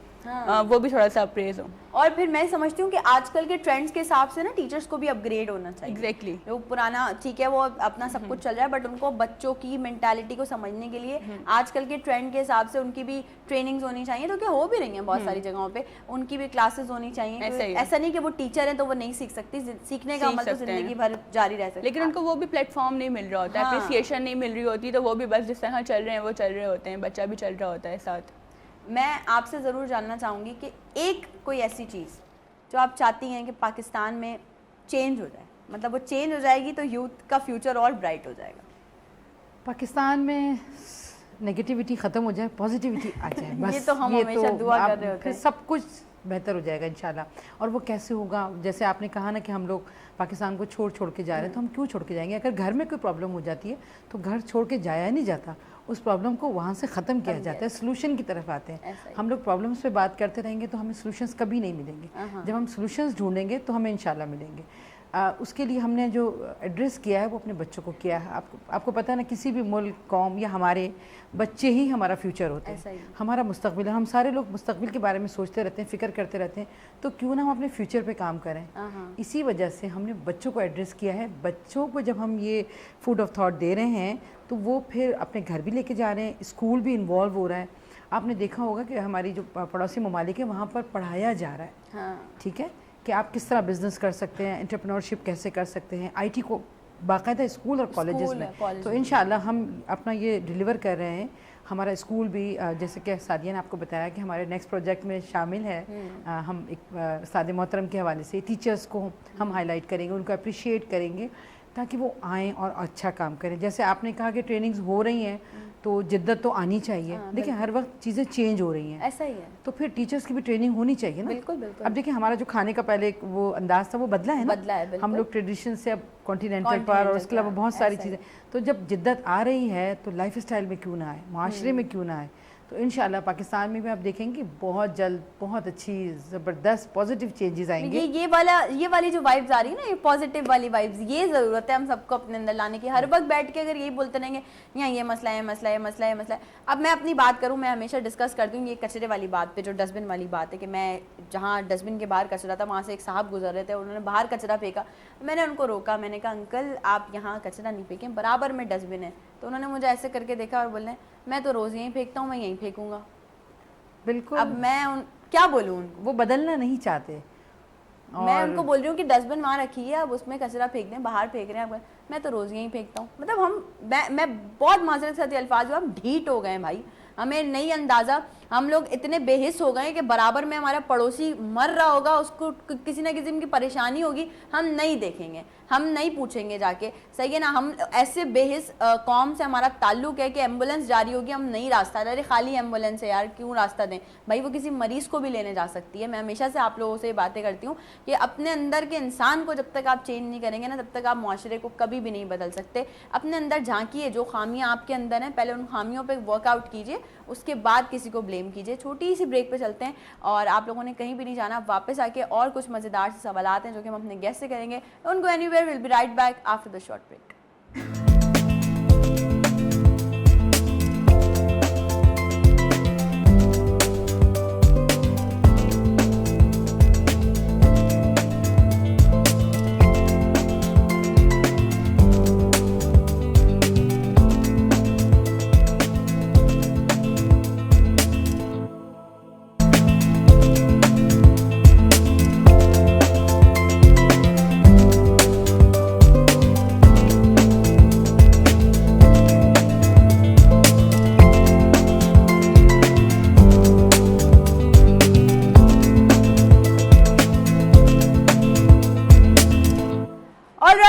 वो भी थोड़ा सा अप्रेज हो। और फिर मैं समझती हूँ कि आजकल के ट्रेंड्स के हिसाब से ना टीचर्स को भी अपग्रेड होना चाहिए। एग्जैक्टली जो पुराना ठीक है वो अपना सब कुछ चल रहा है, बट उनको बच्चों की मेंटालिटी को समझने के लिए आजकल के ट्रेंड के हिसाब से उनकी भी ट्रेनिंग्स होनी चाहिए, तो क्या हो भी रही हैं बहुत सारी जगहों पे, उनकी भी क्लासेस होनी चाहिए। ऐसा नहीं कि वो टीचर है तो वो नहीं सीख सकती, सीखने का अमल तो जिंदगी भर जारी रह सकता है, लेकिन उनको वो भी प्लेटफॉर्म नहीं मिल रहा होता, अप्रिसिएशन नहीं मिल रही होती, तो वो भी बस जिस तरह चल रहे हैं वो चल रहे होते हैं, बच्चा भी चल रहा होता है साथ। मैं आपसे ज़रूर जानना चाहूँगी कि एक कोई ऐसी चीज़ जो आप चाहती हैं कि पाकिस्तान में चेंज हो जाए, मतलब वो चेंज हो जाएगी तो यूथ का फ्यूचर और ब्राइट हो जाएगा। पाकिस्तान में नेगेटिविटी ख़त्म हो जाए, पॉजिटिविटी आ जाए, बस ये तो हम हमेशा दुआ कर रहे होते हैं। सब कुछ बेहतर हो जाएगा इंशाल्लाह। और वो कैसे होगा, जैसे आपने कहा ना कि हम लोग पाकिस्तान को छोड़ के जा रहे हैं, तो हम क्यों छोड़ के जाएंगे? अगर घर में कोई प्रॉब्लम हो जाती है तो घर छोड़ के जाया नहीं जाता, उस प्रॉब्लम को वहाँ से ख़त्म किया जाता है, सोल्यूशन की तरफ आते हैं। हम लोग प्रॉब्लम्स पे बात करते रहेंगे तो हमें सोल्यूशंस कभी नहीं मिलेंगे, जब हम सोल्यूशंस ढूंढेंगे तो हमें इंशाल्लाह मिलेंगे। उसके लिए हमने जो एड्रेस किया है वो अपने बच्चों को किया है। आपको पता है ना, किसी भी मुल्क, कौम या हमारे बच्चे ही हमारा फ्यूचर होते हैं, हमारा मुस्तकबिल है। हम सारे लोग मुस्तकबिल के बारे में सोचते रहते हैं, फ़िक्र करते रहते हैं, तो क्यों ना हम अपने फ्यूचर पे काम करें। इसी वजह से हमने बच्चों को एड्रेस किया है। बच्चों को जब हम ये फूड ऑफ थॉट दे रहे हैं तो वो फिर अपने घर भी लेके जा रहे हैं, स्कूल भी इन्वॉल्व हो रहा है। आपने देखा होगा कि हमारी जो पड़ोसी ममालिक है वहाँ पर पढ़ाया जा रहा है, ठीक है, कि आप किस तरह बिज़नेस कर सकते हैं, एंटरप्रेन्योरशिप कैसे कर सकते हैं, आईटी को बाकायदा स्कूल और कॉलेजेस में। तो इंशाल्लाह हम अपना ये डिलीवर कर रहे हैं। हमारा स्कूल भी जैसे कि सादिया ने आपको बताया कि हमारे नेक्स्ट प्रोजेक्ट में शामिल है, हम एक सादे मोहतरम के हवाले से टीचर्स को हम हाईलाइट करेंगे, उनको अप्रिशिएट करेंगे ताकि वो आएँ और अच्छा काम करें। जैसे आपने कहा कि ट्रेनिंग्स हो रही हैं तो जिद्दत तो आनी चाहिए। देखिए हर वक्त चीज़ें चेंज हो रही हैं, ऐसा ही है, तो फिर टीचर्स की भी ट्रेनिंग होनी चाहिए ना। बिल्कुल बिल्कुल। अब देखिए हमारा जो खाने का पहले वो अंदाज था वो बदला है ना, बदला है, हम लोग ट्रेडिशन से अब कॉन्टिनेंटल पर, और उसके अलावा बहुत सारी चीज़ें। तो जब जिद्दत आ रही है तो लाइफ स्टाइल में क्यों ना आए, माशरे में क्यों ना आए। तो इंशाल्लाह पाकिस्तान में भी आप देखेंगे बहुत जल्द बहुत अच्छी ज़बरदस्त पॉजिटिव चेंजेस आएंगे। ये वाली जो वाइब्स आ रही है ना, ये पॉजिटिव वाली वाइब्स, ये ज़रूरत है हम सबको अपने अंदर लाने की। हर वक्त बैठ के अगर यही बोलते रहेंगे यहाँ ये मसला है, मसला है, मसला है, मसला है। अब मैं अपनी बात करूँ, मैं हमेशा डिस्कस करती हूँ ये कचरे वाली बात पे, जो डस्टबिन वाली बात है, कि मैं जहाँ डस्टबिन के बाहर कचरा था वहाँ से एक साहब गुजर रहे थे, उन्होंने बाहर कचरा फेंका। मैंने उनको रोका, मैंने कहा अंकल आप यहाँ कचरा नहीं फेंकें, बराबर में डस्टबिन है। तो उन्होंने मुझे ऐसे करके देखा और बोले मैं तो रोज़ यहीं फेंकता हूँ, मैं यहीं फेंकूँगा। बिल्कुल। अब मैं क्या बोलूँ उनको, वो बदलना नहीं चाहते। मैं उनको बोल रही हूँ कि डस्टबिन वहाँ रखी है, अब उसमें कचरा फेंक दें, बाहर फेंक रहे हैं। मैं तो रोज़ यहीं फेंकता हूँ। मतलब मैं बहुत माजरत से अल्फाज हुआ, हम ढीठ हो गए भाई, हमें नहीं अंदाज़ा, हम लोग इतने बेहिस हो गए कि बराबर में हमारा पड़ोसी मर रहा होगा, उसको किसी ना किसी की परेशानी होगी, हम नहीं देखेंगे, हम नहीं पूछेंगे जाके, सही है ना। हम ऐसे बेहिस कौम से हमारा ताल्लुक है कि एम्बुलेंस जा रही होगी, हम नहीं रास्ता, अरे खाली एम्बुलेंस है यार, क्यों रास्ता दें भाई, वो किसी मरीज़ को भी लेने जा सकती है। मैं हमेशा से आप लोगों से ये बातें करती हूँ कि अपने अंदर के इंसान को जब तक आप चेंज नहीं करेंगे ना, तब तक आप मुआशरे को कभी भी नहीं बदल सकते। अपने अंदर झांकिए, जो खामियाँ आपके अंदर हैं पहले उन खामियों पर वर्कआउट कीजिए, उसके बाद किसी को ब्लेम कीजिए। छोटी सी ब्रेक पे चलते हैं और आप लोगों ने कहीं भी नहीं जाना, वापस आके और कुछ मज़ेदार से सवालात हैं जो कि हम अपने गेस्ट से करेंगे। Don't go anywhere, will be right back after the short break.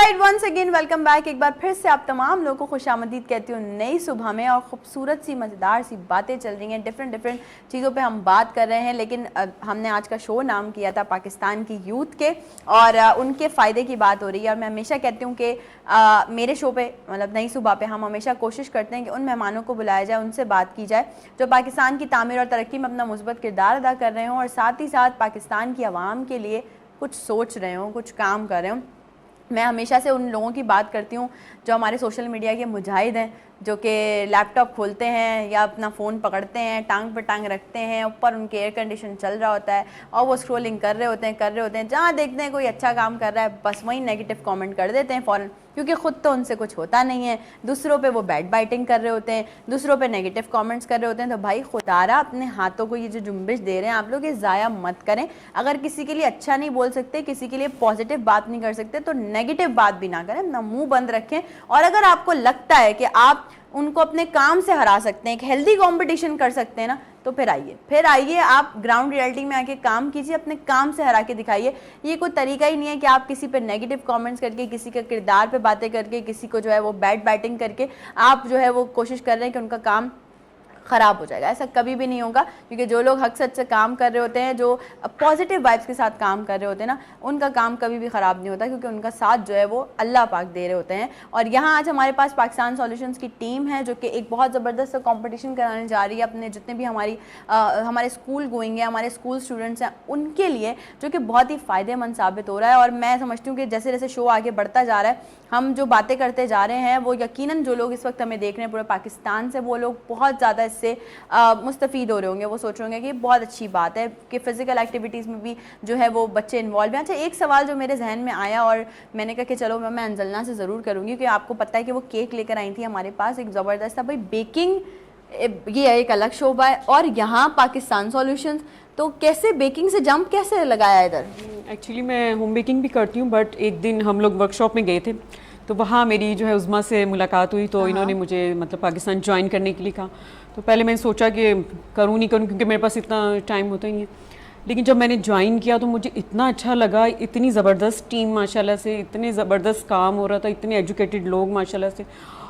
Alright, once again welcome back. एक बार फिर से आप तमाम लोगों को खुशामदीद कहती हूँ नई सुबह में, और खूबसूरत सी मज़ेदार सी बातें चल रही हैं, डिफरेंट चीज़ों पे हम बात कर रहे हैं। लेकिन हमने आज का शो नाम किया था पाकिस्तान की यूथ के, और उनके फ़ायदे की बात हो रही है। और मैं हमेशा कहती हूँ कि मेरे शो पे मतलब नई सुबह पे हम हमेशा कोशिश करते हैं कि उन मेहमानों को बुलाया जाए, उनसे बात की जाए जो पाकिस्तान की तामीर और तरक्की में अपना मुस्बत किरदार अदा कर रहे हों, और साथ ही साथ पाकिस्तान की आवाम के लिए कुछ सोच रहे हों, कुछ काम कर रहे हों। मैं हमेशा से उन लोगों की बात करती हूँ जो हमारे सोशल मीडिया के मुजाहिद हैं, जो कि लैपटॉप खोलते हैं या अपना फ़ोन पकड़ते हैं, टांग पर टांग रखते हैं, ऊपर उनके एयर कंडीशन चल रहा होता है और वो स्क्रॉलिंग कर रहे होते हैं। जहाँ देखते हैं कोई अच्छा काम कर रहा है बस वहीं नेगेटिव कमेंट कर देते हैं फ़ौरन, क्योंकि ख़ुद तो उनसे कुछ होता नहीं है। दूसरों पे वो बैड बाइटिंग कर रहे होते हैं, दूसरों पे नेगेटिव कमेंट्स कर रहे होते हैं। तो भाई खुदारा अपने हाथों को ये जो जुम्बिश दे रहे हैं आप लोग, ये ज़ाया मत करें। अगर किसी के लिए अच्छा नहीं बोल सकते, किसी के लिए पॉजिटिव बात नहीं कर सकते, तो नेगेटिव बात भी ना करें, अपना मुंह बंद रखें। और अगर आपको लगता है कि आप उनको अपने काम से हरा सकते हैं, एक हेल्दी कंपटीशन कर सकते हैं ना, तो फिर आइए आप ग्राउंड रियलिटी में आके काम कीजिए, अपने काम से हरा के दिखाइए। ये कोई तरीका ही नहीं है कि आप किसी पे नेगेटिव कमेंट्स करके, किसी के किरदार पे बातें करके, किसी को जो है वो बैड बैटिंग करके आप जो है वो कोशिश कर रहे हैं कि उनका काम ख़राब हो जाएगा। ऐसा कभी भी नहीं होगा, क्योंकि जो लोग हक सच से काम कर रहे होते हैं, जो पॉजिटिव वाइब्स के साथ काम कर रहे होते हैं ना, उनका काम कभी भी ख़राब नहीं होता, क्योंकि उनका साथ जो है वो अल्लाह पाक दे रहे होते हैं। और यहाँ आज हमारे पास पाकिस्तान सॉल्यूशंस की टीम है जो कि एक बहुत ज़बरदस्त कंपटीशन कराने जा रही है अपने जितने भी हमारे स्कूल गोइंग है, हमारे स्कूल स्टूडेंट्स हैं, उनके लिए, जो कि बहुत ही फ़ायदेमंद साबित हो रहा है। और मैं समझती हूँ कि जैसे जैसे शो आगे बढ़ता जा रहा है, हम जो बातें करते जा रहे हैं, वो यकीनन जो लोग इस वक्त हमें देख रहे हैं पूरे पाकिस्तान से, वो लोग बहुत ज़्यादा इससे मुस्तफ़ीद हो रहे होंगे। वो सोच रहे होंगे कि बहुत अच्छी बात है कि फ़िज़िकल एक्टिविटीज़ में भी जो है वो बच्चे इन्वॉल्व हैं। अच्छा, एक सवाल जो मेरे जहन में आया और मैंने कहा कि चलो मैं अंजलना से ज़रूर करूँगी, क्योंकि आपको पता है कि वो केक लेकर आई थी हमारे पास, एक ज़बरदस्त था। भाई बेकिंग ये एक अलग शोबा है, और यहाँ पाकिस्तान सॉल्यूशंस, तो कैसे बेकिंग से जंप कैसे लगाया इधर? एक्चुअली मैं होम बेकिंग भी करती हूँ, बट एक दिन हम लोग वर्कशॉप में गए थे, तो वहाँ मेरी जो है उज़मा से मुलाकात हुई। तो इन्होंने मुझे मतलब पाकिस्तान ज्वाइन करने के लिए कहा। तो पहले मैंने सोचा कि करूँ नहीं करूँ, क्योंकि मेरे पास इतना टाइम होता ही नहीं है। लेकिन जब मैंने ज्वाइन किया तो मुझे इतना अच्छा लगा, इतनी ज़बरदस्त टीम माशाल्लाह से, इतने ज़बरदस्त काम हो रहा था, इतने एजुकेटेड लोग माशाल्लाह से,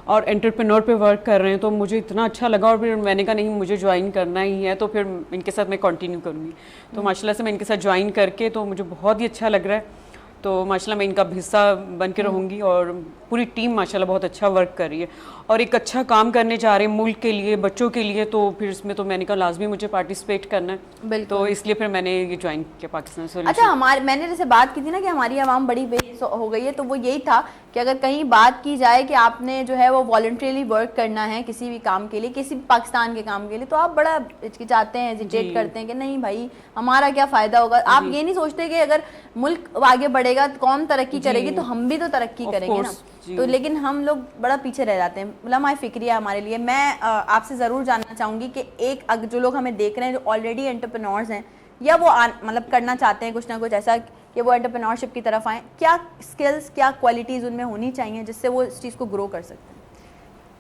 और एंटरप्रेन्योर पे वर्क कर रहे हैं। तो मुझे इतना अच्छा लगा, और फिर मैंने कहा नहीं, मुझे ज्वाइन करना ही है, तो फिर इनके साथ मैं कंटिन्यू करूँगी। तो माशाल्लाह से मैं इनके साथ ज्वाइन करके तो मुझे बहुत ही अच्छा लग रहा है। तो माशाल्लाह मैं इनका हिस्सा बन के रहूँगी, और पूरी टीम माशाल्लाह बहुत अच्छा वर्क कर रही है और एक अच्छा काम करने जा रहे हैं मुल्क के लिए, बच्चों के लिए। तो फिर इसमें तो मैंने कहा लाजमी मुझे पार्टिसिपेट करना है, तो इसलिए फिर मैंने ये ज्वाइन किया पाकिस्तान सॉल्यूशन। अच्छा, मैंने जैसे बात की थी ना कि हमारी आवाम बड़ी बेहिस हो गई है, तो वो यही था कि अगर कहीं बात की जाए कि आपने जो है वो वॉलंटरीली वर्क करना है किसी भी काम के लिए, किसी भी पाकिस्तान के काम के लिए, तो आप बड़ा हिचकिचाते हैं, हेजिटेट करते हैं कि नहीं भाई हमारा क्या फ़ायदा होगा। आप ये नहीं सोचते कि अगर मुल्क आगे बढ़ेगा, कौम तरक्की करेगी, तो हम भी तो तरक्की करेंगे ना। तो लेकिन हम लोग बड़ा पीछे रह जाते हैं। उलमा फ़िक्रिया हमारे लिए। मैं आपसे ज़रूर जानना चाहूँगी कि जो लोग हमें देख रहे हैं, जो ऑलरेडी एंटरप्रेन्योर्स हैं, या वो मतलब करना चाहते हैं कुछ ना कुछ ऐसा कि वो एंटरप्रेन्योरशिप की तरफ आएँ, क्या स्किल्स, क्या क्वालिटीज़ उनमें होनी चाहिए जिससे वो इस चीज़ को ग्रो कर सकते हैं?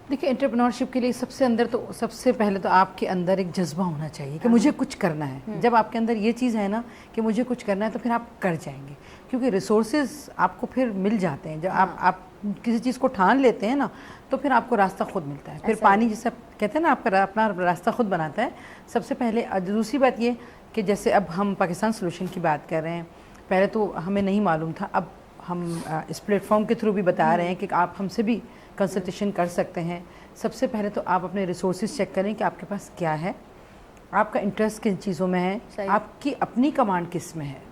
देखिए, एंटरप्रेन्योरशिप के लिए सबसे पहले तो आपके अंदर एक जज्बा होना चाहिए कि मुझे कुछ करना है। जब आपके अंदर ये चीज़ है ना कि मुझे कुछ करना है, तो फिर आप कर जाएंगे, क्योंकि रिसोर्सेज आपको फिर मिल जाते हैं। जब आप किसी चीज़ को ठान लेते हैं ना, तो फिर आपको रास्ता खुद मिलता है। फिर पानी जैसे कहते हैं ना, आपका अपना रास्ता खुद बनाता है। सबसे पहले दूसरी बात ये कि जैसे अब हम पाकिस्तान सॉल्यूशन की बात कर रहे हैं, पहले तो हमें नहीं मालूम था, अब हम इस प्लेटफॉर्म के थ्रू भी बता रहे हैं कि आप हमसे भी कंसल्टेशन कर सकते हैं। सबसे पहले तो आप अपने रिसोर्सेज चेक करें कि आपके पास क्या है, आपका इंटरेस्ट किन चीज़ों में है, आपकी अपनी कमांड किस में है।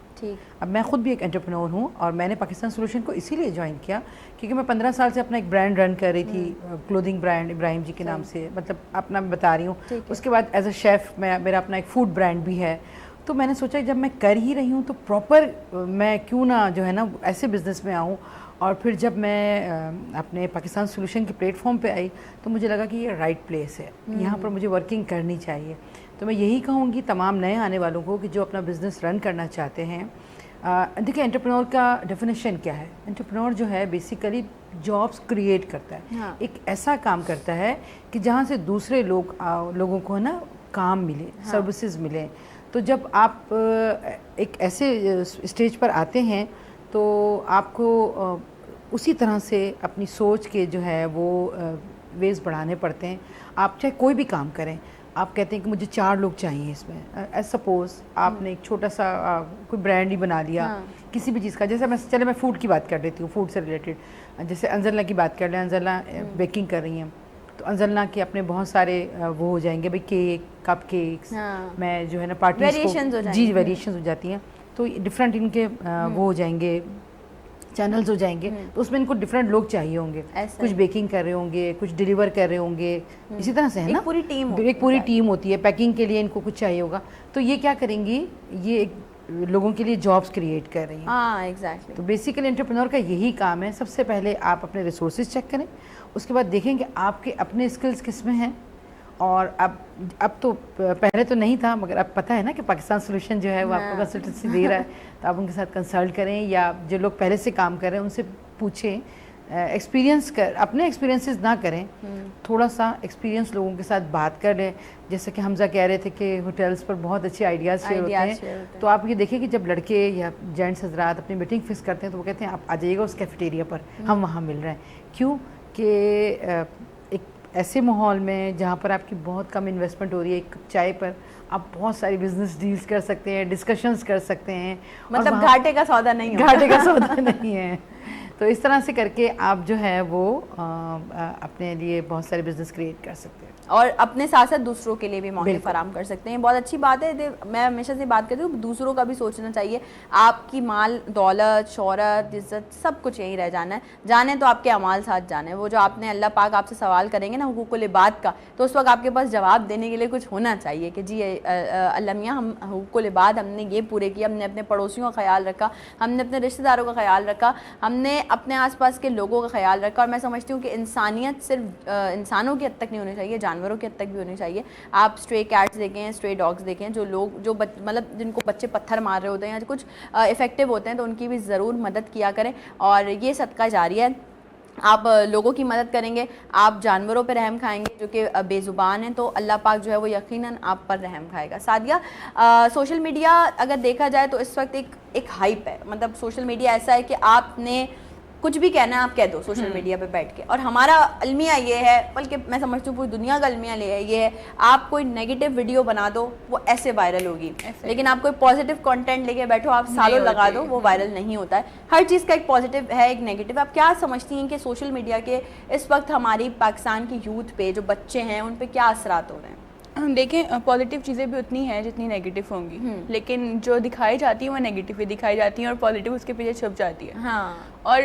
अब मैं ख़ुद भी एक एंटरप्रेन्योर हूँ, और मैंने पाकिस्तान सॉल्यूशन को इसीलिए ज्वाइन किया क्योंकि मैं 15 साल से अपना एक ब्रांड रन कर रही थी, क्लोथिंग ब्रांड इब्राहिम जी के नाम से, मतलब अपना बता रही हूँ। उसके बाद एज अ शेफ़ मेरा अपना एक फूड ब्रांड भी है। तो मैंने सोचा जब मैं कर ही रही हूँ तो प्रॉपर मैं क्यों ना जो है ना ऐसे बिज़नेस में आऊँ। और फिर जब मैं अपने पाकिस्तान सॉल्यूशन के प्लेटफॉर्म पे आई, तो मुझे लगा कि ये राइट प्लेस है, यहाँ पर मुझे वर्किंग करनी चाहिए। तो मैं यही कहूँगी तमाम नए आने वालों को कि जो अपना बिज़नेस रन करना चाहते हैं। देखिए, एंटरप्रेन्योर का डेफिनेशन क्या है? एंटरप्रेन्योर जो है बेसिकली जॉब्स क्रिएट करता है। हाँ। एक ऐसा काम करता है कि जहाँ से दूसरे लोगों को ना काम मिले, हाँ। सर्विसेज मिले। तो जब आप एक ऐसे स्टेज पर आते हैं तो आपको उसी तरह से अपनी सोच के जो है वो वेज बढ़ाने पड़ते हैं। आप चाहे कोई भी काम करें, आप कहते हैं कि मुझे 4 लोग चाहिए इसमें, एज सपोज आपने एक छोटा सा कोई ब्रांड ही बना लिया किसी भी चीज़ का, जैसे मैं फूड की बात कर देती हूँ, फूड से रिलेटेड, जैसे अंजलना की बात कर लें, अंजलना बेकिंग कर रही हैं, तो अंजलना के अपने बहुत सारे वो हो जाएंगे भाई, केक, कप केक्स, मैं जो है ना पार्टी जी वेरिएशंस हो जाती हैं, तो डिफरेंट इनके वो हो जाएंगे, चैनल्स हो जाएंगे, तो उसमें इनको डिफरेंट लोग चाहिए होंगे, कुछ बेकिंग कर रहे होंगे, कुछ डिलीवर कर रहे होंगे, इसी तरह से है ना, एक पूरी टीम होती है, पैकिंग के लिए इनको कुछ चाहिए होगा, तो ये क्या करेंगी, ये लोगों के लिए जॉब्स क्रिएट कर रही हैं। हाँ एग्जैक्टली। तो बेसिकली एंटरप्रेन्योर का यही काम है, सबसे पहले आप अपने रिसोर्सेज चेक करें, उसके बाद देखें कि आपके अपने स्किल्स किस में हैं, और अब तो पहले तो नहीं था, मगर अब पता है ना कि पाकिस्तान सोल्यूशन जो है वो आपको कंसल्टेंसी दे रहा है, तो आप उनके साथ कंसल्ट करें, या जो लोग पहले से काम कर रहे हैं उनसे पूछें, अपने एक्सपीरियंसेस ना करें, थोड़ा सा एक्सपीरियंस लोगों के साथ बात कर लें। जैसे कि हमजा कह रहे थे कि होटल्स पर बहुत अच्छे आइडियाज़ शेयर होते हैं, तो आप ये देखें कि जब लड़के या जेंट्स हजरात अपनी मीटिंग फिक्स करते हैं तो वो कहते हैं आप आ जाइएगा उस कैफेटेरिया पर, हम वहाँ मिल रहे हैं। क्यों कि एक ऐसे माहौल में जहाँ पर आपकी बहुत कम इन्वेस्टमेंट हो रही है, एक चाय पर आप बहुत सारी बिजनेस डील्स कर सकते हैं, डिस्कशंस कर सकते हैं, मतलब घाटे का सौदा नहीं होता। घाटे का सौदा नहीं है। तो इस तरह से करके आप जो है वो अपने लिए बहुत सारे बिजनेस क्रिएट कर सकते हैं, और अपने साथ साथ दूसरों के लिए भी मौके फराम कर सकते हैं। बहुत अच्छी बात है। मैं हमेशा से बात करती हूँ, दूसरों का भी सोचना चाहिए। आपकी माल दौलत, शोहरत, इज्जत सब कुछ यहीं रह जाना है, जाने तो आपके अमाल साथ जाना है। वो जो आपने अल्लाह पाक आपसे सवाल करेंगे ना हुकूकुल इबाद का, तो उस वक्त आपके पास जवाब देने के लिए कुछ होना चाहिए कि जी अल्लाह मियाँ हम हुकूकुल इबाद हमने ये पूरे किए, हमने अपने पड़ोसियों का ख्याल रखा, हमने अपने रिश्तेदारों का ख्याल रखा, हमने अपने आसपास के लोगों का ख्याल रखा। और मैं समझती हूँ कि इंसानियत सिर्फ इंसानों की हद तक नहीं होनी चाहिए, जानवरों की हद तक भी होनी चाहिए। आप स्ट्रे कैट्स देखें, स्ट्रे डॉग्स देखें, जो लोग जो मतलब जिनको बच्चे पत्थर मार रहे होते हैं या कुछ इफेक्टिव होते हैं, तो उनकी भी ज़रूर मदद किया करें। और ये सदका जारिया है, आप लोगों की मदद करेंगे, आप जानवरों पर रहम खाएंगे जो कि बेज़ुबान हैं, तो अल्लाह पाक जो है वो यकीनन आप पर रहम खाएगा। सादिया, सोशल मीडिया अगर देखा जाए तो इस वक्त एक हाइप है, मतलब सोशल मीडिया ऐसा है कि आपने कुछ भी कहना है आप कह दो सोशल मीडिया पे बैठ के। और हमारा अलमिया ये है, बल्कि मैं समझती हूँ पूरी दुनिया का अलमिया ये है, आप कोई नेगेटिव वीडियो बना दो वो ऐसे वायरल होगी, लेकिन आप कोई पॉजिटिव कंटेंट लेके बैठो, आप सालों लगा दो, वो वायरल नहीं होता है। हर चीज़ का एक पॉजिटिव है, एक नेगेटिव। आप क्या समझती हैं कि सोशल मीडिया के इस वक्त हमारी पाकिस्तान की यूथ पे, जो बच्चे हैं, उन पर क्या असरात हो रहे हैं? देखें, पॉजिटिव चीज़ें भी उतनी हैं जितनी नेगेटिव होंगी, लेकिन जो दिखाई जाती है वो नेगेटिव ही दिखाई जाती है और पॉजिटिव उसके पीछे छुप जाती है। हाँ। और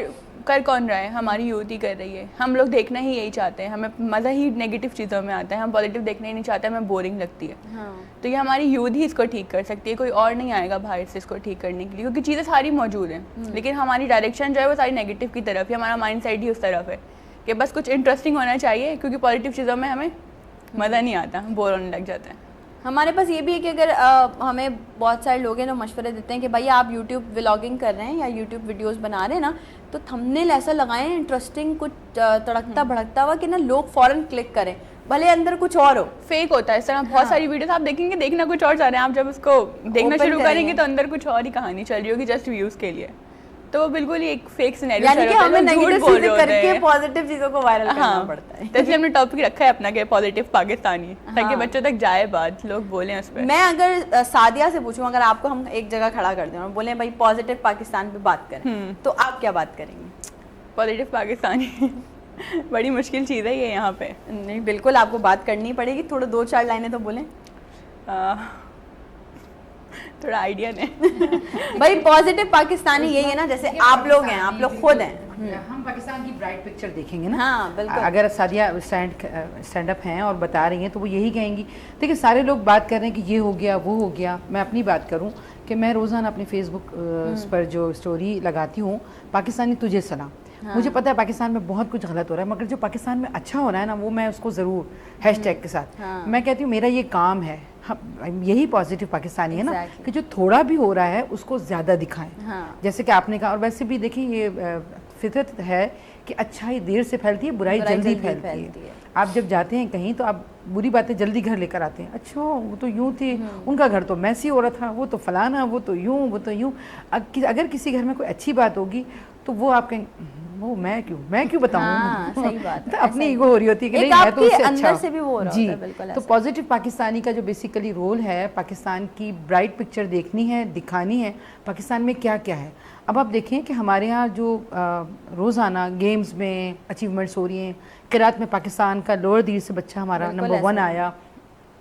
कर कौन रहा है? हमारी यूथ ही कर रही है। हम लोग देखना ही यही चाहते हैं, हमें मज़ा ही नेगेटिव चीज़ों में आता है, हम पॉजिटिव देखना ही नहीं चाहते, हमें बोरिंग लगती है। हाँ। तो ये हमारी यूथ ही इसको ठीक कर सकती है, कोई और नहीं आएगा बाहर से इसको ठीक करने के लिए, क्योंकि चीज़ें सारी मौजूद हैं, लेकिन हमारी डायरेक्शन जो है वो सारी नेगेटिव की तरफ ही, हमारा माइंड सेट ही उस तरफ है कि बस कुछ इंटरेस्टिंग होना चाहिए, क्योंकि पॉजिटिव चीज़ों में हमें मज़ा नहीं आता, बोर होने लग जाता है। हमारे पास ये भी है कि अगर हमें बहुत सारे लोग हैं जो मशवरे देते हैं कि भाई आप यूट्यूब व्लॉगिंग कर रहे हैं या यूट्यूब वीडियोस बना रहे हैं ना, तो थंबनेल ऐसा लगाएं इंटरेस्टिंग, कुछ तड़कता भड़कता हुआ कि ना लोग फ़ौरन क्लिक करें, भले अंदर कुछ और हो। फेक होता है इस तरह बहुत सारी वीडियोस आप देखेंगे, देखना कुछ और जा रहे हैं, आप जब उसको देखना शुरू करेंगे तो अंदर कुछ और ही कहानी चल रही होगी जस्ट व्यूज़ के लिए। तो वो बिल्कुल ही एक फेक सिनेरियो यानी कि हमें नेगेटिव चीजें करके पॉजिटिव चीजों को वायरल करना पड़ता है। तो इसलिए हमने टॉपिक रखा है अपना कि पॉजिटिव पाकिस्तानी, ताकि बच्चों तक जाए बात, लोग बोलें उस पर। मैं अगर सादिया से पूछूं, अगर आपको हम एक जगह खड़ा कर दें और बोले भाई पॉजिटिव पाकिस्तान पे बात करें, तो आप क्या बात करेंगे? पॉजिटिव पाकिस्तानी बड़ी मुश्किल चीज़ है ये यहाँ पे। नहीं बिल्कुल आपको बात करनी पड़ेगी, थोड़ा 2-4 लाइनें तो बोलें। थोड़ा आइडिया दें। भाई पॉजिटिव पाकिस्तानी यही है ना, जैसे आप लोग हैं, आप लोग खुद हैं, हम पाकिस्तान की ब्राइट पिक्चर देखेंगे ना। हाँ बिल्कुल। अगर सादिया स्टैंड अप हैं और बता रही हैं तो वो यही कहेंगी। देखिए सारे लोग बात कर रहे हैं कि ये हो गया वो हो गया, मैं अपनी बात करूं कि मैं रोज़ाना अपने फेसबुक पर जो स्टोरी लगाती हूँ, पाकिस्तानी तुझे सलाम। हाँ। मुझे पता है पाकिस्तान में बहुत कुछ गलत हो रहा है, मगर जो पाकिस्तान में अच्छा हो रहा है ना, वो मैं उसको ज़रूर हैशटैग के साथ मैं कहती हूँ मेरा ये काम है। यही पॉजिटिव पाकिस्तानी है ना, कि जो थोड़ा भी हो रहा है उसको ज़्यादा दिखाएं। हाँ। जैसे कि आपने कहा, और वैसे भी देखिए ये फितरत है कि अच्छाई देर से फैलती है, बुराई जल्दी फैलती है। आप जब जाते हैं कहीं तो आप बुरी बातें जल्दी घर लेकर आते हैं, अच्छा वो तो यूँ थी, उनका घर तो मैसी हो रहा था, वो तो फलाना, वो तो यूँ, वो तो यूँ। अगर किसी घर में कोई अच्छी बात होगी तो वो आप कहें वो मैं क्यों बताऊं। हाँ, सही बात है, तो अपनी ऐसा ही। ईगो हो रही होती है कि एक नहीं मैं तो आपके उससे अंदर अच्छा से भी वो हो रहा जी। होता है, बिल्कुल तो ऐसा। पॉजिटिव पाकिस्तानी का जो बेसिकली रोल है, पाकिस्तान की ब्राइट पिक्चर देखनी है, दिखानी है पाकिस्तान में क्या क्या है। अब आप देखें कि हमारे यहाँ जो रोज़ाना गेम्स में अचीवमेंट्स हो रही हैं, किरात में पाकिस्तान का लोअर दीर से बच्चा हमारा बिल्कुल नंबर 1 ऐसा ही। आया।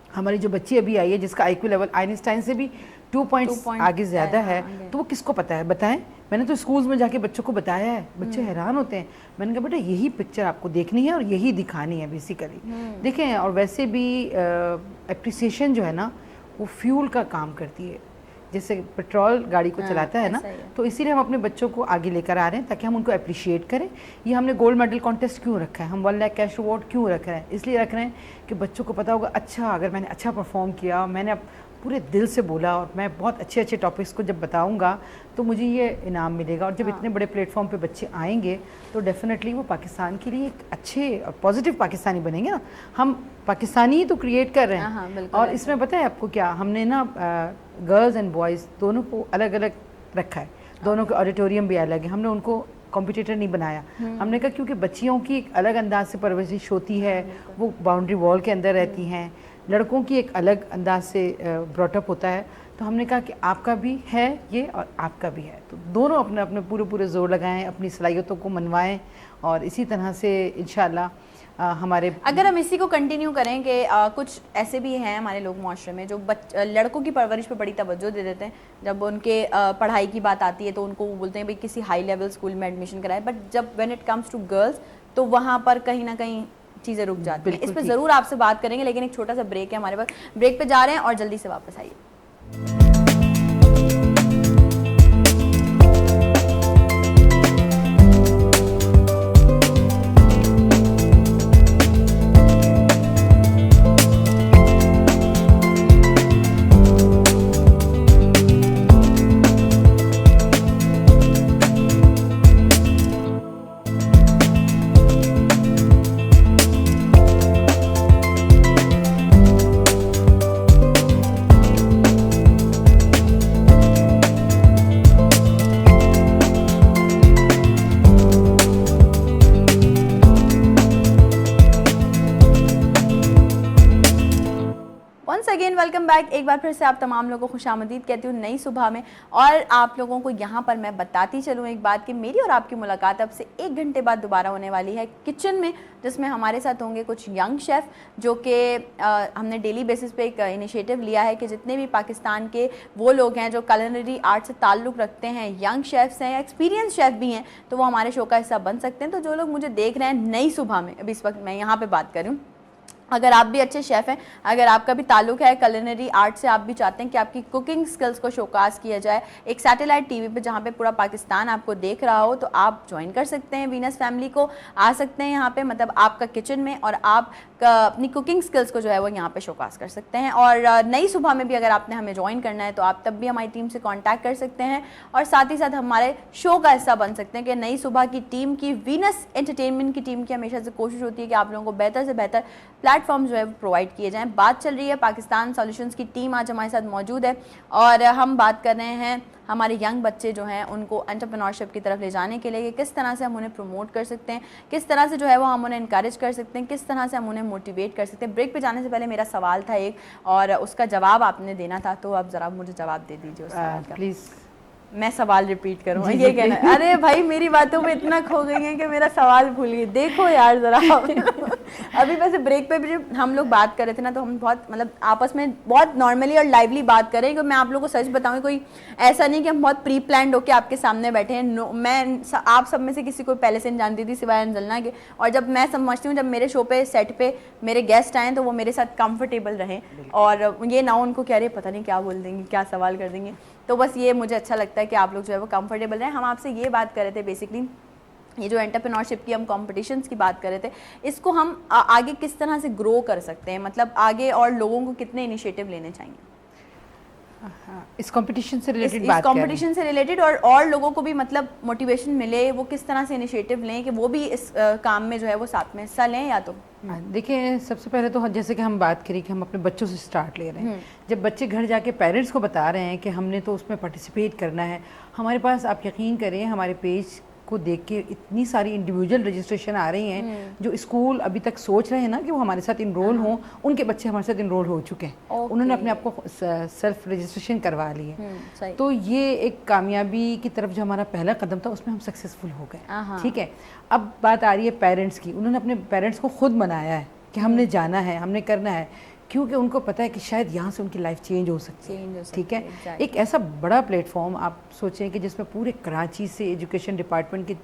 हमारी जो बच्ची अभी आई है जिसका आईक्यू लेवल आइंस्टाइन से भी 2 पॉइंट्स आगे ज़्यादा है, तो वो किसको पता है बताएं। मैंने तो स्कूल्स में जाके बच्चों को बताया है, बच्चे हैरान होते हैं। मैंने कहा बेटा यही पिक्चर आपको देखनी है और यही दिखानी है बेसिकली। देखें, और वैसे भी एप्रिसिएशन जो है ना वो फ्यूल का काम करती है, जैसे पेट्रोल गाड़ी को चलाता है ना, ऐसा ही है। तो इसीलिए हम अपने बच्चों को आगे लेकर आ रहे हैं ताकि हम उनको अप्रिशिएट करें। ये हमने गोल्ड मेडल कॉन्टेस्ट क्यों रखा है, हम 1 लाख कैश अवार्ड क्यों रख रहे हैं, इसलिए रख रहे हैं कि बच्चों को पता होगा अच्छा अगर मैंने अच्छा परफॉर्म किया, मैंने पूरे दिल से बोला और मैं बहुत अच्छे अच्छे टॉपिक्स को जब बताऊंगा तो मुझे ये इनाम मिलेगा। और जब इतने बड़े प्लेटफॉर्म पे बच्चे आएंगे तो डेफिनेटली वो पाकिस्तान के लिए एक अच्छे और पॉजिटिव पाकिस्तानी बनेंगे ना। हम पाकिस्तानी ही तो क्रिएट कर रहे हाँ, हैं। बिल्कुल और इसमें पता है आपको क्या, हमने ना गर्ल्स एंड बॉयज़ दोनों को अलग अलग रखा है, दोनों के ऑडिटोरियम भी अलग है। हमने उनको कॉम्पिटिटर नहीं बनाया। हमने कहा क्योंकि बच्चियों की एक अलग अंदाज से परवरिश होती है, वो बाउंड्री वॉल के अंदर रहती हैं, लड़कों की एक अलग अंदाज से ब्रॉटअप होता है। तो हमने कहा कि आपका भी है ये और आपका भी है, तो दोनों अपने अपने पूरे जोर लगाएं, अपनी सलाहियतों को मनवाएं और इसी तरह से इंशाल्लाह हमारे अगर हम इसी को कंटिन्यू करें कि कुछ ऐसे भी हैं हमारे लोग माशरे में जो लड़कों की परवरिश पे बड़ी तवज्जो दे देते हैं, जब उनके पढ़ाई की बात आती है तो उनको वो बोलते हैं भाई किसी हाई लेवल स्कूल में एडमिशन कराए, बट जब when it comes to girls तो वहाँ पर कहीं ना कहीं चीज़ें रुक जाती हैं। इस पर ज़रूर आपसे बात करेंगे, लेकिन एक छोटा सा ब्रेक है हमारे पास, ब्रेक पे जा रहे हैं और जल्दी से वापस आइए। Welcome back. एक बार फिर से आप तमाम लोगों को खुशामदीद कहती हूँ नई सुबह में। और आप लोगों को यहाँ पर मैं बताती चलूँ एक बात कि मेरी और आपकी मुलाकात अब से 1 घंटे बाद दोबारा होने वाली है किचन में, जिसमें हमारे साथ होंगे कुछ यंग शेफ़ जो कि हमने डेली बेसिस पे एक इनिशिएटिव लिया है कि जितने भी पाकिस्तान के वो लोग हैं जो कुलिनरी आर्ट से ताल्लुक़ रखते हैं, यंग शेफ़्स हैं या एक्सपीरियंस शेफ़ भी हैं, तो वो हमारे शो का हिस्सा बन सकते हैं। तो जो लोग मुझे देख रहे हैं नई सुबह में, अभी इस वक्त मैं यहाँ पर बात कर रही हूँ, अगर आप भी अच्छे शेफ़ हैं, अगर आपका भी ताल्लुक़ है कुलिनरी आर्ट से, आप भी चाहते हैं कि आपकी कुकिंग स्किल्स को शोकास किया जाए एक सैटेलाइट टीवी पे जहाँ पे पूरा पाकिस्तान आपको देख रहा हो, तो आप ज्वाइन कर सकते हैं वीनस फैमिली को, आ सकते हैं यहाँ पे, मतलब आपका किचन में, और आप अपनी कुकिंग स्किल्स को जो है वो यहाँ पे शोकास कर सकते हैं। और नई सुबह में भी अगर आपने हमें ज्वाइन करना है तो आप तब भी हमारी टीम से कॉन्टैक्ट कर सकते हैं और साथ ही साथ हमारे शो का हिस्सा बन सकते हैं। कि नई सुबह की टीम की, वीनस एंटरटेनमेंट की टीम की हमेशा से कोशिश होती है कि आप लोगों को बेहतर से बेहतर प्लेटफॉर्म जो है प्रोवाइड किए जाएं। बात चल रही है पाकिस्तान सॉल्यूशंस की टीम आज हमारे साथ मौजूद है और हम बात कर रहे हैं हमारे यंग बच्चे जो हैं उनको एंटरप्रेन्योरशिप की तरफ ले जाने के लिए कि किस तरह से हम उन्हें प्रमोट कर सकते हैं, किस तरह से जो है वो हम उन्हें इनकरेज कर सकते हैं, किस तरह से हम उन्हें मोटिवेट कर सकते हैं। ब्रेक पे जाने से पहले मेरा सवाल था एक, और उसका जवाब आपने देना था, तो आप ज़रा मुझे जवाब दे दीजिए उस सवाल का। प्लीज़ मैं सवाल रिपीट करूँ, ये कहना है। अरे भाई मेरी बातों में इतना खो गई है कि मेरा सवाल भूल गई। देखो यार ज़रा अभी वैसे ब्रेक पे भी जब हम लोग बात कर रहे थे ना, तो हम बहुत मतलब आपस में बहुत नॉर्मली और लाइवली बात करें। क्योंकि मैं आप लोगों को सच बताऊँ, कोई ऐसा नहीं कि हम बहुत प्री प्लान्ड होकर आपके सामने बैठे हैं। मैं आप सब में से किसी को पहले से नहीं जानती थी सिवाय अंजलना के, और जब मैं समझती हूँ जब मेरे शो पे सेट पे मेरे गेस्ट आएँ तो वो मेरे साथ कंफर्टेबल रहें और ये ना उनको कह रहे पता नहीं क्या बोल देंगे, क्या सवाल कर देंगे। तो बस ये मुझे अच्छा लगता है कि आप लोग जो है वो कंफर्टेबल रहें। हम आपसे ये बात कर रहे थे बेसिकली, ये जो एंटरप्रेन्योरशिप की हम कॉम्पिटिशन्स की बात कर रहे थे, इसको हम आगे किस तरह से ग्रो कर सकते हैं, मतलब आगे और लोगों को कितने इनिशिएटिव लेने चाहिए इस कंपटीशन से रिलेटेड इस बात कर रहे हैं। कंपटीशन से रिलेटेड, और लोगों को भी मतलब मोटिवेशन मिले, वो किस तरह से इनिशिएटिव लें कि वो भी इस काम में जो है वो साथ में हिस्सा लें। या तो देखिए, सबसे पहले तो जैसे कि हम बात करें कि हम अपने बच्चों से स्टार्ट ले रहे हैं। जब बच्चे घर जाके पेरेंट्स को बता रहे हैं कि हमने तो उसमें पार्टिसिपेट करना है, हमारे पास आप यकीन करें हमारे पेज को देख के इतनी सारी इंडिविजुअल रजिस्ट्रेशन आ रही हैं जो स्कूल अभी तक सोच रहे हैं ना कि वो हमारे साथ इनरोल हों, उनके बच्चे हमारे साथ इनरोल हो चुके हैं। उन्होंने अपने आप को सेल्फ रजिस्ट्रेशन करवा ली है। तो ये एक कामयाबी की तरफ जो हमारा पहला कदम था उसमें हम सक्सेसफुल हो गए। ठीक है, अब बात आ रही है पेरेंट्स की। उन्होंने अपने पेरेंट्स को खुद मनाया है कि हमने जाना है, हमने करना है, क्योंकि उनको पता है कि शायद यहाँ से उनकी लाइफ चेंज हो सकती है। ठीक है, एक ऐसा बड़ा प्लेटफॉर्म आप सोचें कि जिसमें पूरे कराची से एजुकेशन डिपार्टमेंट के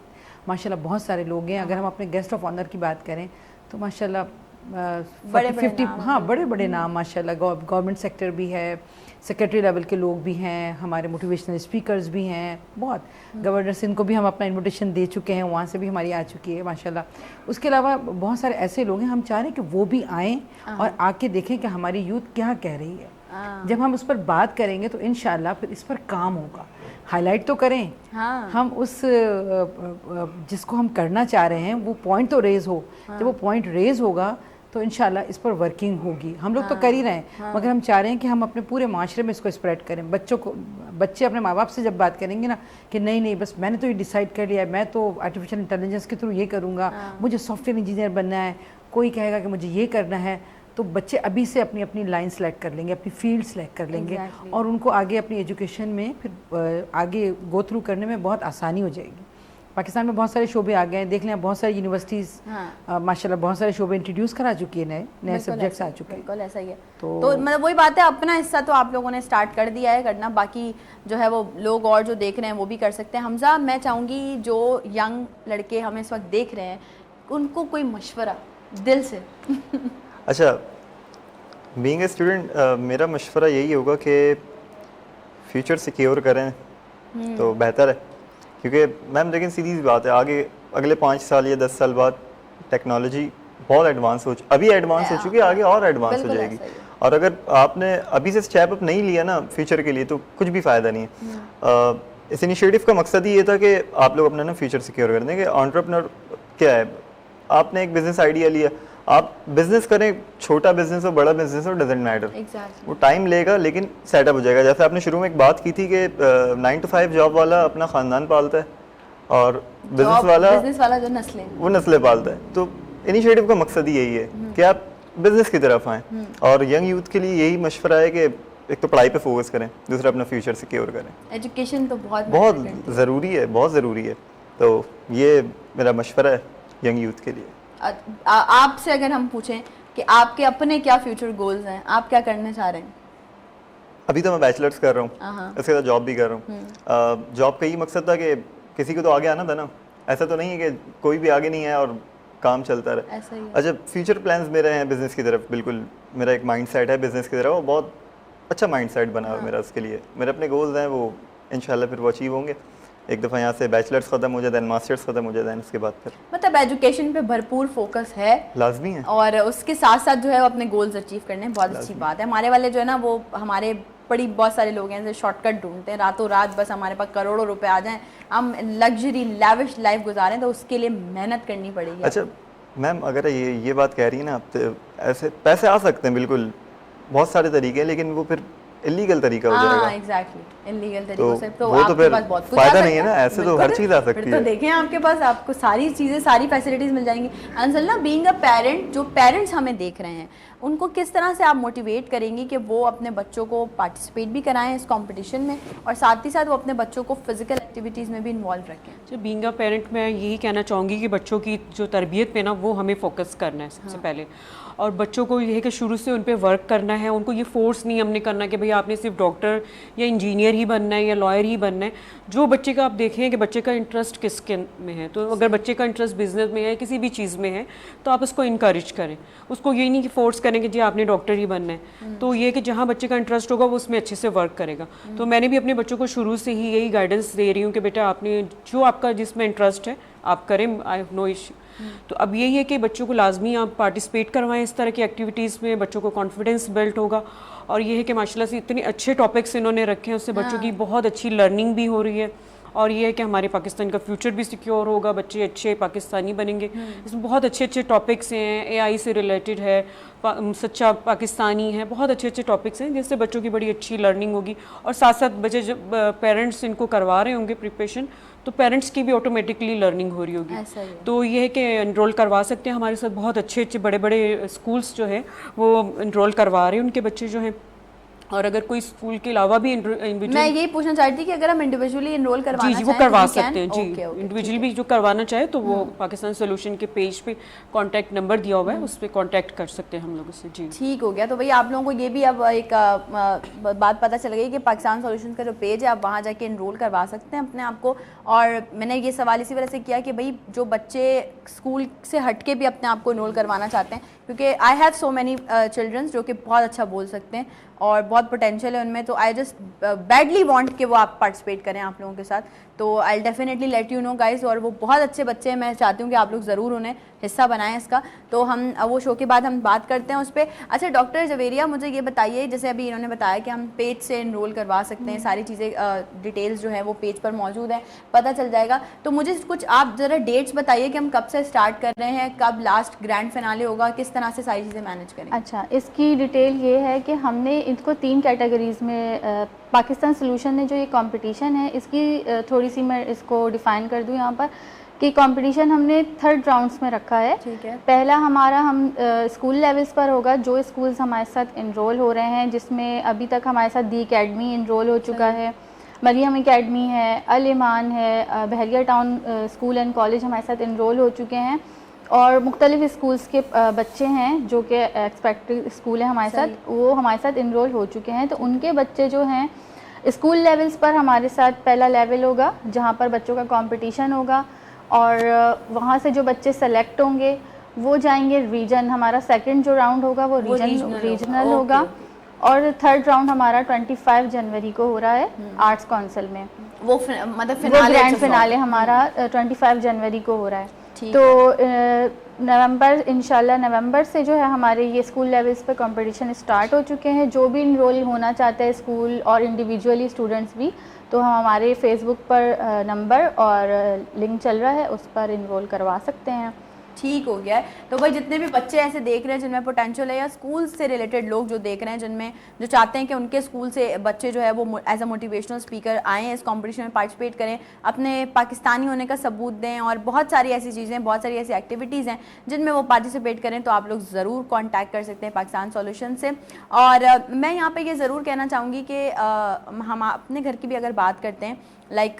माशाल्लाह बहुत सारे लोग हैं। अगर हम अपने गेस्ट ऑफ ऑनर की बात करें तो माशाल्लाह बड़े 50 हाँ बड़े बड़े नाम माशाल्लाह, गवर्नमेंट सेक्टर भी है, सेक्रेटरी लेवल के लोग भी हैं, हमारे मोटिवेशनल स्पीकर्स भी हैं, बहुत गवर्नर सिंध को भी हम अपना इनविटेशन दे चुके हैं, वहाँ से भी हमारी आ चुकी है माशाल्लाह। उसके अलावा बहुत सारे ऐसे लोग हैं, हम चाह रहे हैं कि वो भी आएँ और आके देखें कि हमारी यूथ क्या कह रही है। जब हम उस पर बात करेंगे तो इंशाल्लाह फिर इस पर काम होगा। हाईलाइट तो करें, हम उस जिसको हम करना चाह रहे हैं वो पॉइंट तो रेज हो। जब वो पॉइंट रेज होगा तो इंशाल्लाह इस पर वर्किंग होगी। हम लोग तो कर ही रहे हैं, मगर हम चाह रहे हैं कि हम अपने पूरे माशरे में इसको स्प्रेड करें। बच्चे अपने माँ बाप से जब बात करेंगे ना कि नहीं नहीं बस मैंने तो ये डिसाइड कर लिया है, मैं तो आर्टिफिशियल इंटेलिजेंस के थ्रू ये करूँगा, मुझे सॉफ्टवेयर इंजीनियर बनना है, कोई कहेगा कि मुझे ये करना है, तो बच्चे अभी से अपनी अपनी लाइन सेलेक्ट कर लेंगे, अपनी फील्ड सेलेक्ट कर लेंगे और उनको आगे अपनी एजुकेशन में फिर आगे गो थ्रू करने में बहुत आसानी हो जाएगी। पाकिस्तान में बहुत सारे शोबे आ गए हैं, देख लें बहुत सारी यूनिवर्सिटीज़ माशाल्लाह बहुत सारे शोबे इंट्रोड्यूस करा चुकी है, नए सब्जेक्ट्स आ चुके हैं। बिल्कुल ऐसा ही है। तो मतलब वही बात है, अपना हिस्सा तो आप लोगों ने स्टार्ट कर दिया है करना, बाकी जो है वो लोग और जो देख रहे हैं वो भी कर सकते हैं। हमजा, मैं चाहूँगी जो यंग लड़के हमें इस वक्त देख रहे हैं उनको कोई मशवरा दिल से अच्छा, बीइंग ए स्टूडेंट मेरा मशवरा यही होगा कि फ्यूचर सिक्योर करें तो बेहतर है, क्योंकि मैम लेकिन सीधी सी बात है, आगे अगले 5 साल या 10 साल बाद टेक्नोलॉजी बहुत एडवांस अभी एडवांस हो चुकी है, आगे और एडवांस हो जाएगी। और अगर आपने अभी से स्टेप अप नहीं लिया ना फ्यूचर के लिए तो कुछ भी फ़ायदा नहीं है। इस इनिशिएटिव का मकसद ही ये था कि आप लोग अपना ना फ्यूचर सिक्योर कर दें। कि एंटरप्रेन्योर क्या है, आपने एक बिजनेस आइडिया लिया, आप बिजनेस करें, छोटा बिजनेस हो बड़ा बिजनेस हो डजेंट मैटर, वो टाइम लेगा लेकिन सेटअप हो जाएगा। जैसे आपने शुरू में एक बात की थी कि 9 to 5 जॉब वाला अपना ख़ानदान पालता है और बिजनेस वाला जो नस्लें पालता है। तो इनिशिएटिव का मकसद ही यही है कि आप बिजनेस की तरफ आएँ। और यंग यूथ के लिए यही मशवरा है कि एक तो पढ़ाई पे फोकस करें, दूसरा अपना फ्यूचर सिक्योर करें। एजुकेशन तो बहुत ज़रूरी है, बहुत ज़रूरी है। तो ये मेरा मशवरा है यंग यूथ के लिए। आपसे अगर हम पूछें कि आपके अपने क्या फ्यूचर गोल्स हैं, आप क्या करना चाह रहे हैं? अभी तो मैं बैचलर्स कर रहा हूँ, इसके साथ जॉब भी कर रहा हूँ। जॉब का ही मकसद था कि किसी को तो आगे आना था ना, ऐसा तो नहीं है कि कोई भी आगे नहीं है और काम चलता रहे। अच्छा, फ्यूचर प्लान्स मेरे हैं बिजनेस की तरफ, बिल्कुल मेरा एक माइंड सेट है बिजनेस की तरफ, वो बहुत अच्छा माइंड सेट बना हुआ मेरा उसके लिए। मेरे अपने गोल्स हैं वो इंशाल्लाह फिर वो अचीव होंगे। एक दफ़ा यहाँ से बैचलर्स ख़त्म हो जाए, दैन मास्टर्स ख़त्म हो जाए, दैन उसके बाद फिर मतलब एजुकेशन पे भरपूर फोकस है, लाजमी है, और उसके साथ साथ जो है वो अपने गोल्स अचीव करने हैं। बहुत अच्छी बात है। हमारे वाले जो है ना वो हमारे बड़ी बहुत सारे लोग हैं जो शॉर्टकट ढूंढते हैं, रातों रात बस हमारे पास करोड़ों रुपए आ जाएं, हम लग्जरी लैविश लाइफ गुजारें, तो उसके लिए मेहनत करनी पड़ेगी। अच्छा मैम, अगर ये बात कह रही है ना आप, तो ऐसे पैसे आ सकते हैं बिल्कुल, बहुत सारे तरीके हैं, लेकिन वो फिर इलीगल तरीका हो जाएगा। एग्जैक्टली, इलीगल तरीकों से तो वो तो आपके पास बहुत कुछ फायदा नहीं है ना, ऐसे तो हर चीज आ सकती है। तो देखें आपके पास आपको सारी चीज़ें, सारी फैसिलिटीज़ मिल जाएंगी। अंसल ना, बीइंग अ पेरेंट, जो पेरेंट्स हमें देख रहे हैं उनको किस तरह से आप मोटिवेट करेंगी कि वो अपने बच्चों को पार्टिसिपेट भी कराएं इस कंपटीशन में और साथ ही साथ वो अपने बच्चों को फिजिकल एक्टिविटीज़ में भी इन्वॉल्व रखें? जो बीइंग अ पेरेंट मैं यही कहना चाहूँगी कि बच्चों की जो तरबियत पे ना वो हमें फोकस करना है सबसे पहले। और बच्चों को ये है कि शुरू से उन पे वर्क करना है, उनको ये फोर्स नहीं हमने करना कि भाई आपने सिर्फ डॉक्टर या इंजीनियर ही बनना है या लॉयर ही बनना है। जो बच्चे का आप देखें कि बच्चे का इंटरेस्ट किसके में है, तो अगर बच्चे का इंटरेस्ट बिजनेस में है, किसी भी चीज़ में है, तो आप उसको इनकरेज करें। उसको ये नहीं कि फोर्स करें कि जी आपने डॉक्टर ही बनना है। तो ये कि जहाँ बच्चे का इंटरेस्ट होगा वो उसमें अच्छे से वर्क करेगा। तो मैंने भी अपने बच्चों को शुरू से ही यही गाइडेंस दे रही हूँ कि बेटा आपने जो आपका जिसमें इंटरेस्ट है आप करें, आई हैव नो इश्यू। तो अब यही है कि बच्चों को लाजमी आप पार्टिसिपेट करवाएं इस तरह की एक्टिविटीज़ में, बच्चों को कॉन्फिडेंस बिल्ड होगा। और ये है कि माशाल्लाह से इतने अच्छे टॉपिक्स इन्होंने रखे हैं, उससे बच्चों की बहुत अच्छी लर्निंग भी हो रही है। और ये है कि हमारे पाकिस्तान का फ्यूचर भी सिक्योर होगा, बच्चे अच्छे पाकिस्तानी बनेंगे। इसमें बहुत अच्छे अच्छे टॉपिक्स हैं, AI से रिलेटेड है, सच्चा पाकिस्तानी है, बहुत अच्छे अच्छे टॉपिक्स हैं जिससे बच्चों की बड़ी अच्छी लर्निंग होगी। और साथ साथ बच्चे जब पेरेंट्स इनको करवा रहे होंगे प्रिपरेशन, तो पेरेंट्स की भी ऑटोमेटिकली लर्निंग हो रही होगी। ऐसा ही है। तो ये है कि इनरोल करवा सकते हैं, हमारे साथ बहुत अच्छे अच्छे बड़े बड़े स्कूल्स जो है वो इनरोल करवा रहे हैं उनके बच्चे जो हैं। और अगर कोई स्कूल के अलावा भी मैं यही पूछना चाहती थी कि अगर हम इंडिविजुअली इनरोल करवाना जी चाहें वो करवा तो we can? सकते हैं जी। Okay, okay, इंडिविजुअली भी जो करवाना चाहे तो वो पाकिस्तान सोल्यूशन के पेज पे कांटेक्ट नंबर दिया हुआ है, उस पर कांटेक्ट कर सकते हैं हम लोगों से जी। ठीक हो गया। तो भाई आप लोगों को ये भी अब एक बात पता चल गई कि पाकिस्तान सॉल्यूशंस का जो पेज है आप वहाँ जाके इनरोल करवा सकते हैं अपने आप को। और मैंने ये सवाल इसी वजह से किया कि भाई जो बच्चे स्कूल से हट के भी अपने आप को इनरोल करवाना चाहते हैं, क्योंकि I have so many childrens जो कि बहुत अच्छा बोल सकते हैं और बहुत पोटेंशियल है उनमें, तो आई जस्ट बैडली वांट कि वो आप पार्टिसिपेट करें आप लोगों के साथ। तो I definitely let you know guys, और वो बहुत अच्छे बच्चे हैं, मैं चाहती हूँ कि आप लोग ज़रूर उन्हें हिस्सा बनाएं इसका। तो हम वो शो के बाद हम बात करते हैं उस पर। अच्छा डॉक्टर जवेरिया, मुझे ये बताइए, जैसे अभी इन्होंने बताया कि हम पेज से इनरोल करवा सकते हैं, सारी चीज़ें डिटेल्स जो है वो पेज पर मौजूद हैं, पता चल जाएगा। तो मुझे कुछ आप ज़रा डेट्स बताइए कि हम कब से स्टार्ट कर रहे हैं, कब लास्ट ग्रैंड फिनाले होगा, किस तरह से सारी चीज़ें मैनेज करें। अच्छा, इसकी डिटेल ये है कि हमने इसको 3 कैटेगरीज़ में पाकिस्तान सोल्यूशन ने जो ये कंपटीशन है इसकी थोड़ी सी मैं इसको डिफ़ाइन कर दूं यहाँ पर कि कंपटीशन हमने 3rd राउंड्स में रखा है। ठीक है। पहला हमारा हम स्कूल लेवल्स पर होगा, जो स्कूल्स हमारे साथ इनरोल हो रहे हैं, जिसमें अभी तक हमारे साथ दी अकेडमी इनरोल हो चुका है, मरियम एकेडमी है, अल ईमान है, बहरिया टाउन स्कूल एंड कॉलेज हमारे साथ इनरोल हो चुके हैं, और मुख्तलिफ स्कूल्स के बच्चे हैं जो कि एक्सपेक्टेड स्कूल है हमारे साथ, वो हमारे साथ इनरोल हो चुके हैं। तो उनके बच्चे जो हैं स्कूल लेवल्स पर हमारे साथ पहला लेवल होगा जहाँ पर बच्चों का कंपटीशन होगा, और वहाँ से जो बच्चे सेलेक्ट होंगे वो जाएंगे रीजन। हमारा सेकंड जो राउंड होगा वो रीजनल होगा, और 3rd राउंड हमारा 25 जनवरी को हो रहा है आर्ट्स काउंसिल में। वो मतलब ग्रैंड फिनाले हमारा 25 जनवरी को हो रहा है। तो नवंबर, इंशाल्लाह नवंबर से जो है हमारे ये स्कूल लेवल्स पे कंपटीशन स्टार्ट हो चुके हैं। जो भी इनरोल होना चाहता है स्कूल और इंडिविजुअली स्टूडेंट्स भी, तो हम हमारे फेसबुक पर नंबर और लिंक चल रहा है, उस पर इनरोल करवा सकते हैं। ठीक हो गया है। तो भाई जितने भी बच्चे ऐसे देख रहे हैं जिनमें पोटेंशियल है, या स्कूल से रिलेटेड लोग जो देख रहे हैं जिनमें जो चाहते हैं कि उनके स्कूल से बच्चे जो है वो एज अ मोटिवेशनल स्पीकर आएँ, इस कंपटीशन में पार्टिसिपेट करें, अपने पाकिस्तानी होने का सबूत दें, और बहुत सारी ऐसी चीज़ें, बहुत सारी ऐसी एक्टिविटीज़ हैं जिनमें वो पार्टिसिपेट करें, तो आप लोग ज़रूर कॉन्टैक्ट कर सकते हैं पाकिस्तान सॉल्यूशन से। और मैं यहाँ पर ये ज़रूर कहना चाहूँगी कि हम अपने घर की भी अगर बात करते हैं, लाइक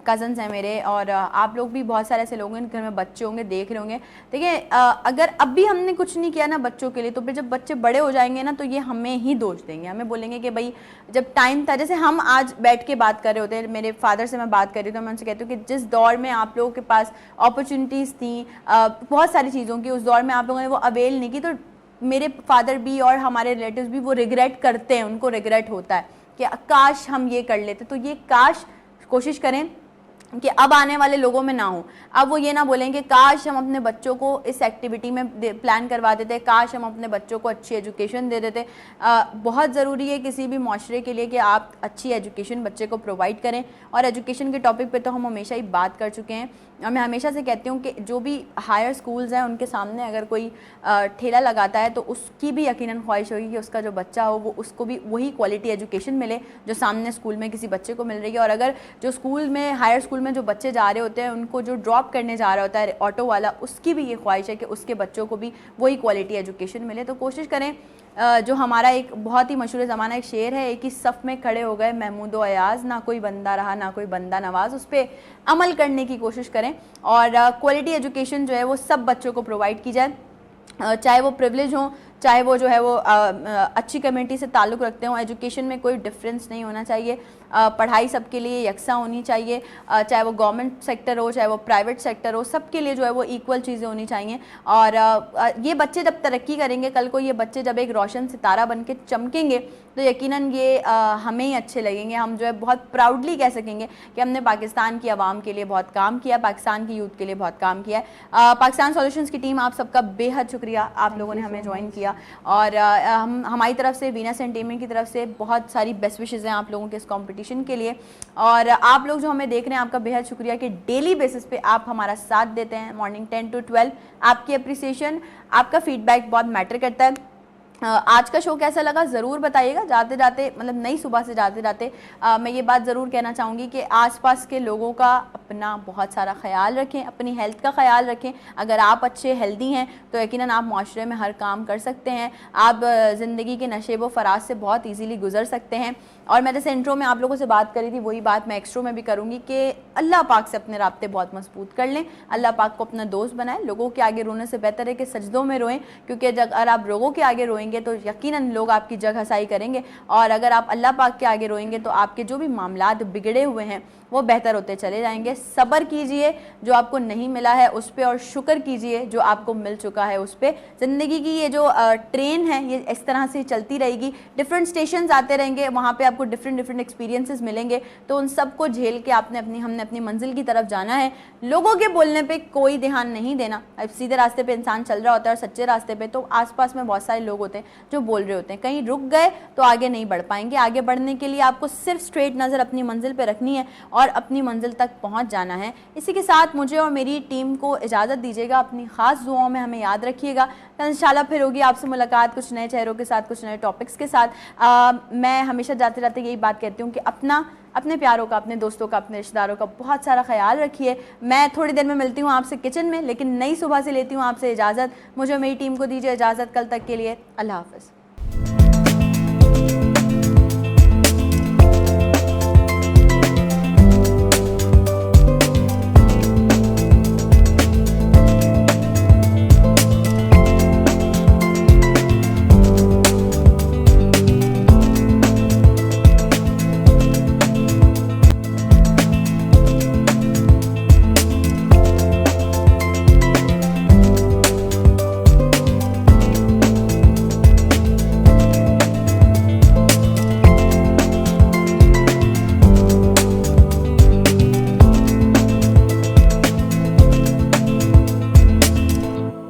कज़न्स हैं मेरे, और आप लोग भी बहुत सारे ऐसे लोग हैं घर में बच्चे होंगे, देख रहे होंगे। देखिए अगर अब भी हमने कुछ नहीं किया ना बच्चों के लिए, तो फिर जब बच्चे बड़े हो जाएंगे ना तो ये हमें ही दोष देंगे, हमें बोलेंगे कि भाई जब टाइम था, जैसे हम आज बैठ के बात कर रहे होते हैं, मेरे फादर से मैं बात कर रही हूँ तो मैं उनसे कहती हूँ कि जिस दौर में आप लोगों के पास अपॉर्चुनिटीज़ थी बहुत सारी चीज़ों की, उस दौर में आप लोगों ने वो अवेल नहीं की, तो मेरे फादर भी और हमारे रिलेटिव्स भी वो रिग्रेट करते हैं, उनको रिग्रेट होता है कि काश हम ये कर लेते। तो ये काश कोशिश करें कि अब आने वाले लोगों में ना हो। अब वो ये ना बोलेंगे काश हम अपने बच्चों को इस एक्टिविटी में प्लान करवा देते, काश हम अपने बच्चों को अच्छी एजुकेशन दे देते। बहुत ज़रूरी है किसी भी माशरे के लिए कि आप अच्छी एजुकेशन बच्चे को प्रोवाइड करें। और एजुकेशन के टॉपिक पे तो हम हमेशा ही बात कर चुके हैं, और मैं हमेशा से कहती हूँ कि जो भी हायर स्कूल्स हैं उनके सामने अगर कोई ठेला लगाता है तो उसकी भी यकीनन ख्वाहिश होगी कि उसका जो बच्चा हो वो उसको भी वही क्वालिटी एजुकेशन मिले जो सामने स्कूल में किसी बच्चे को मिल रही है। और अगर जो स्कूल में, हायर स्कूल में जो बच्चे जा रहे होते हैं, उनको जो ड्रॉप करने जा रहा होता है ऑटो वाला, उसकी भी ये ख्वाहिश है कि उसके बच्चों को भी वही क्वालिटी एजुकेशन मिले। तो कोशिश करें, जो हमारा एक बहुत ही मशहूर ज़माना एक शेर है, एक ही सफ़ में खड़े हो गए महमूद व अयाज़, ना कोई बंदा रहा ना कोई बंदा नवाज, उस पर अमल करने की कोशिश करें। और क्वालिटी एजुकेशन जो है वो सब बच्चों को प्रोवाइड की जाए, चाहे वो प्रिविलेज हो, चाहे वो जो है वो अच्छी कम्युनिटी से ताल्लुक़ रखते हों। एजुकेशन में कोई डिफरेंस नहीं होना चाहिए, पढ़ाई सबके लिए यकसा होनी चाहिए, चाहे वो गवर्नमेंट सेक्टर हो चाहे वो प्राइवेट सेक्टर हो, सबके लिए जो है वो इक्वल चीज़ें होनी चाहिए। और ये बच्चे जब तरक्की करेंगे, कल को ये बच्चे जब एक रोशन सितारा बन के चमकेंगे तो यकीनन ये हमें ही अच्छे लगेंगे। हम जो है बहुत प्राउडली कह सकेंगे कि हमने पाकिस्तान की आवाम के लिए बहुत काम किया, पाकिस्तान की यूथ के लिए बहुत काम किया है। पाकिस्तान सॉल्यूशंस की टीम, आप सबका बेहद शुक्रिया, आप लोगों ने हमें ज्वाइन किया। और हमारी तरफ से, वीनस एंटरटेनमेंट की तरफ से बहुत सारी बेस्ट विशेज़ हैं आप लोगों के इस कॉम्पिटिशन के लिए। और आप लोग जो हमें देख रहे हैं, आपका बेहद शुक्रिया कि डेली बेसिस पे आप हमारा साथ देते हैं। मॉर्निंग 10 to 12 आपकी अप्रिसिएशन, आपका फीडबैक बहुत मैटर करता है। आज का शो कैसा लगा ज़रूर बताइएगा। जाते जाते मतलब नई सुबह से जाते जाते मैं ये बात ज़रूर कहना चाहूँगी कि आसपास के लोगों का अपना बहुत सारा ख्याल रखें, अपनी हेल्थ का ख्याल रखें। अगर आप अच्छे हेल्दी हैं तो यकीनन आप माशरे में हर काम कर सकते हैं, आप ज़िंदगी के नशेब व फराज से बहुत ईजीली गुजर सकते हैं। और मैं जैसे इंट्रो में आप लोगों से बात करी थी वही बात मैं एक्सट्रो में भी करूँगी कि अल्लाह पाक से अपने राब्ते बहुत मजबूत कर लें, अल्लाह पाक को अपना दोस्त बनाएं। लोगों के आगे रोने से बेहतर है कि सजदों में रोएं, क्योंकि अगर आप लोगों के आगे रोएंगे तो यकीनन लोग आपकी जगह हसाई करेंगे, और अगर आप अल्लाह पाक के आगे रोएंगे तो आपके जो भी मामलात बिगड़े हुए हैं वो बेहतर होते चले जाएंगे। सब्र कीजिए जो आपको नहीं मिला है उस पर, और शुक्र कीजिए जो आपको मिल चुका है उस पर। ज़िंदगी की ये जो ट्रेन है ये इस तरह से चलती रहेगी, डिफरेंट स्टेशन आते रहेंगे, वहाँ पे आपको डिफरेंट एक्सपीरियंसेस मिलेंगे, तो उन सबको झेल के हमने अपनी मंजिल की तरफ जाना है। लोगों के बोलने पे कोई ध्यान नहीं देना। अब सीधे रास्ते पे इंसान चल रहा होता है और सच्चे रास्ते पे, तो आसपास में बहुत सारे लोग होते हैं जो बोल रहे होते हैं, कहीं रुक गए तो आगे नहीं बढ़ पाएंगे। आगे बढ़ने के लिए आपको सिर्फ स्ट्रेट नज़र अपनी मंजिल पे रखनी है और अपनी मंजिल तक पहुंच जाना है। इसी के साथ मुझे और मेरी टीम को इजाज़त दीजिएगा। अपनी ख़ास दुआओं में हमें याद रखिएगा। कल इंशाल्लाह फिर होगी आपसे मुलाकात कुछ नए चेहरों के साथ, कुछ नए टॉपिक्स के साथ। मैं हमेशा जाते जाते यही बात कहती हूँ कि अपने प्यारों का, अपने दोस्तों का, अपने रिश्तेदारों का बहुत सारा ख्याल रखिए। मैं थोड़ी देर में मिलती हूँ आपसे किचन में, लेकिन नई सुबह से लेती हूँ आपसे इजाज़त। मुझे मेरी टीम को दीजिए इजाज़त। कल तक के लिए अल्लाह हाफ़िज़।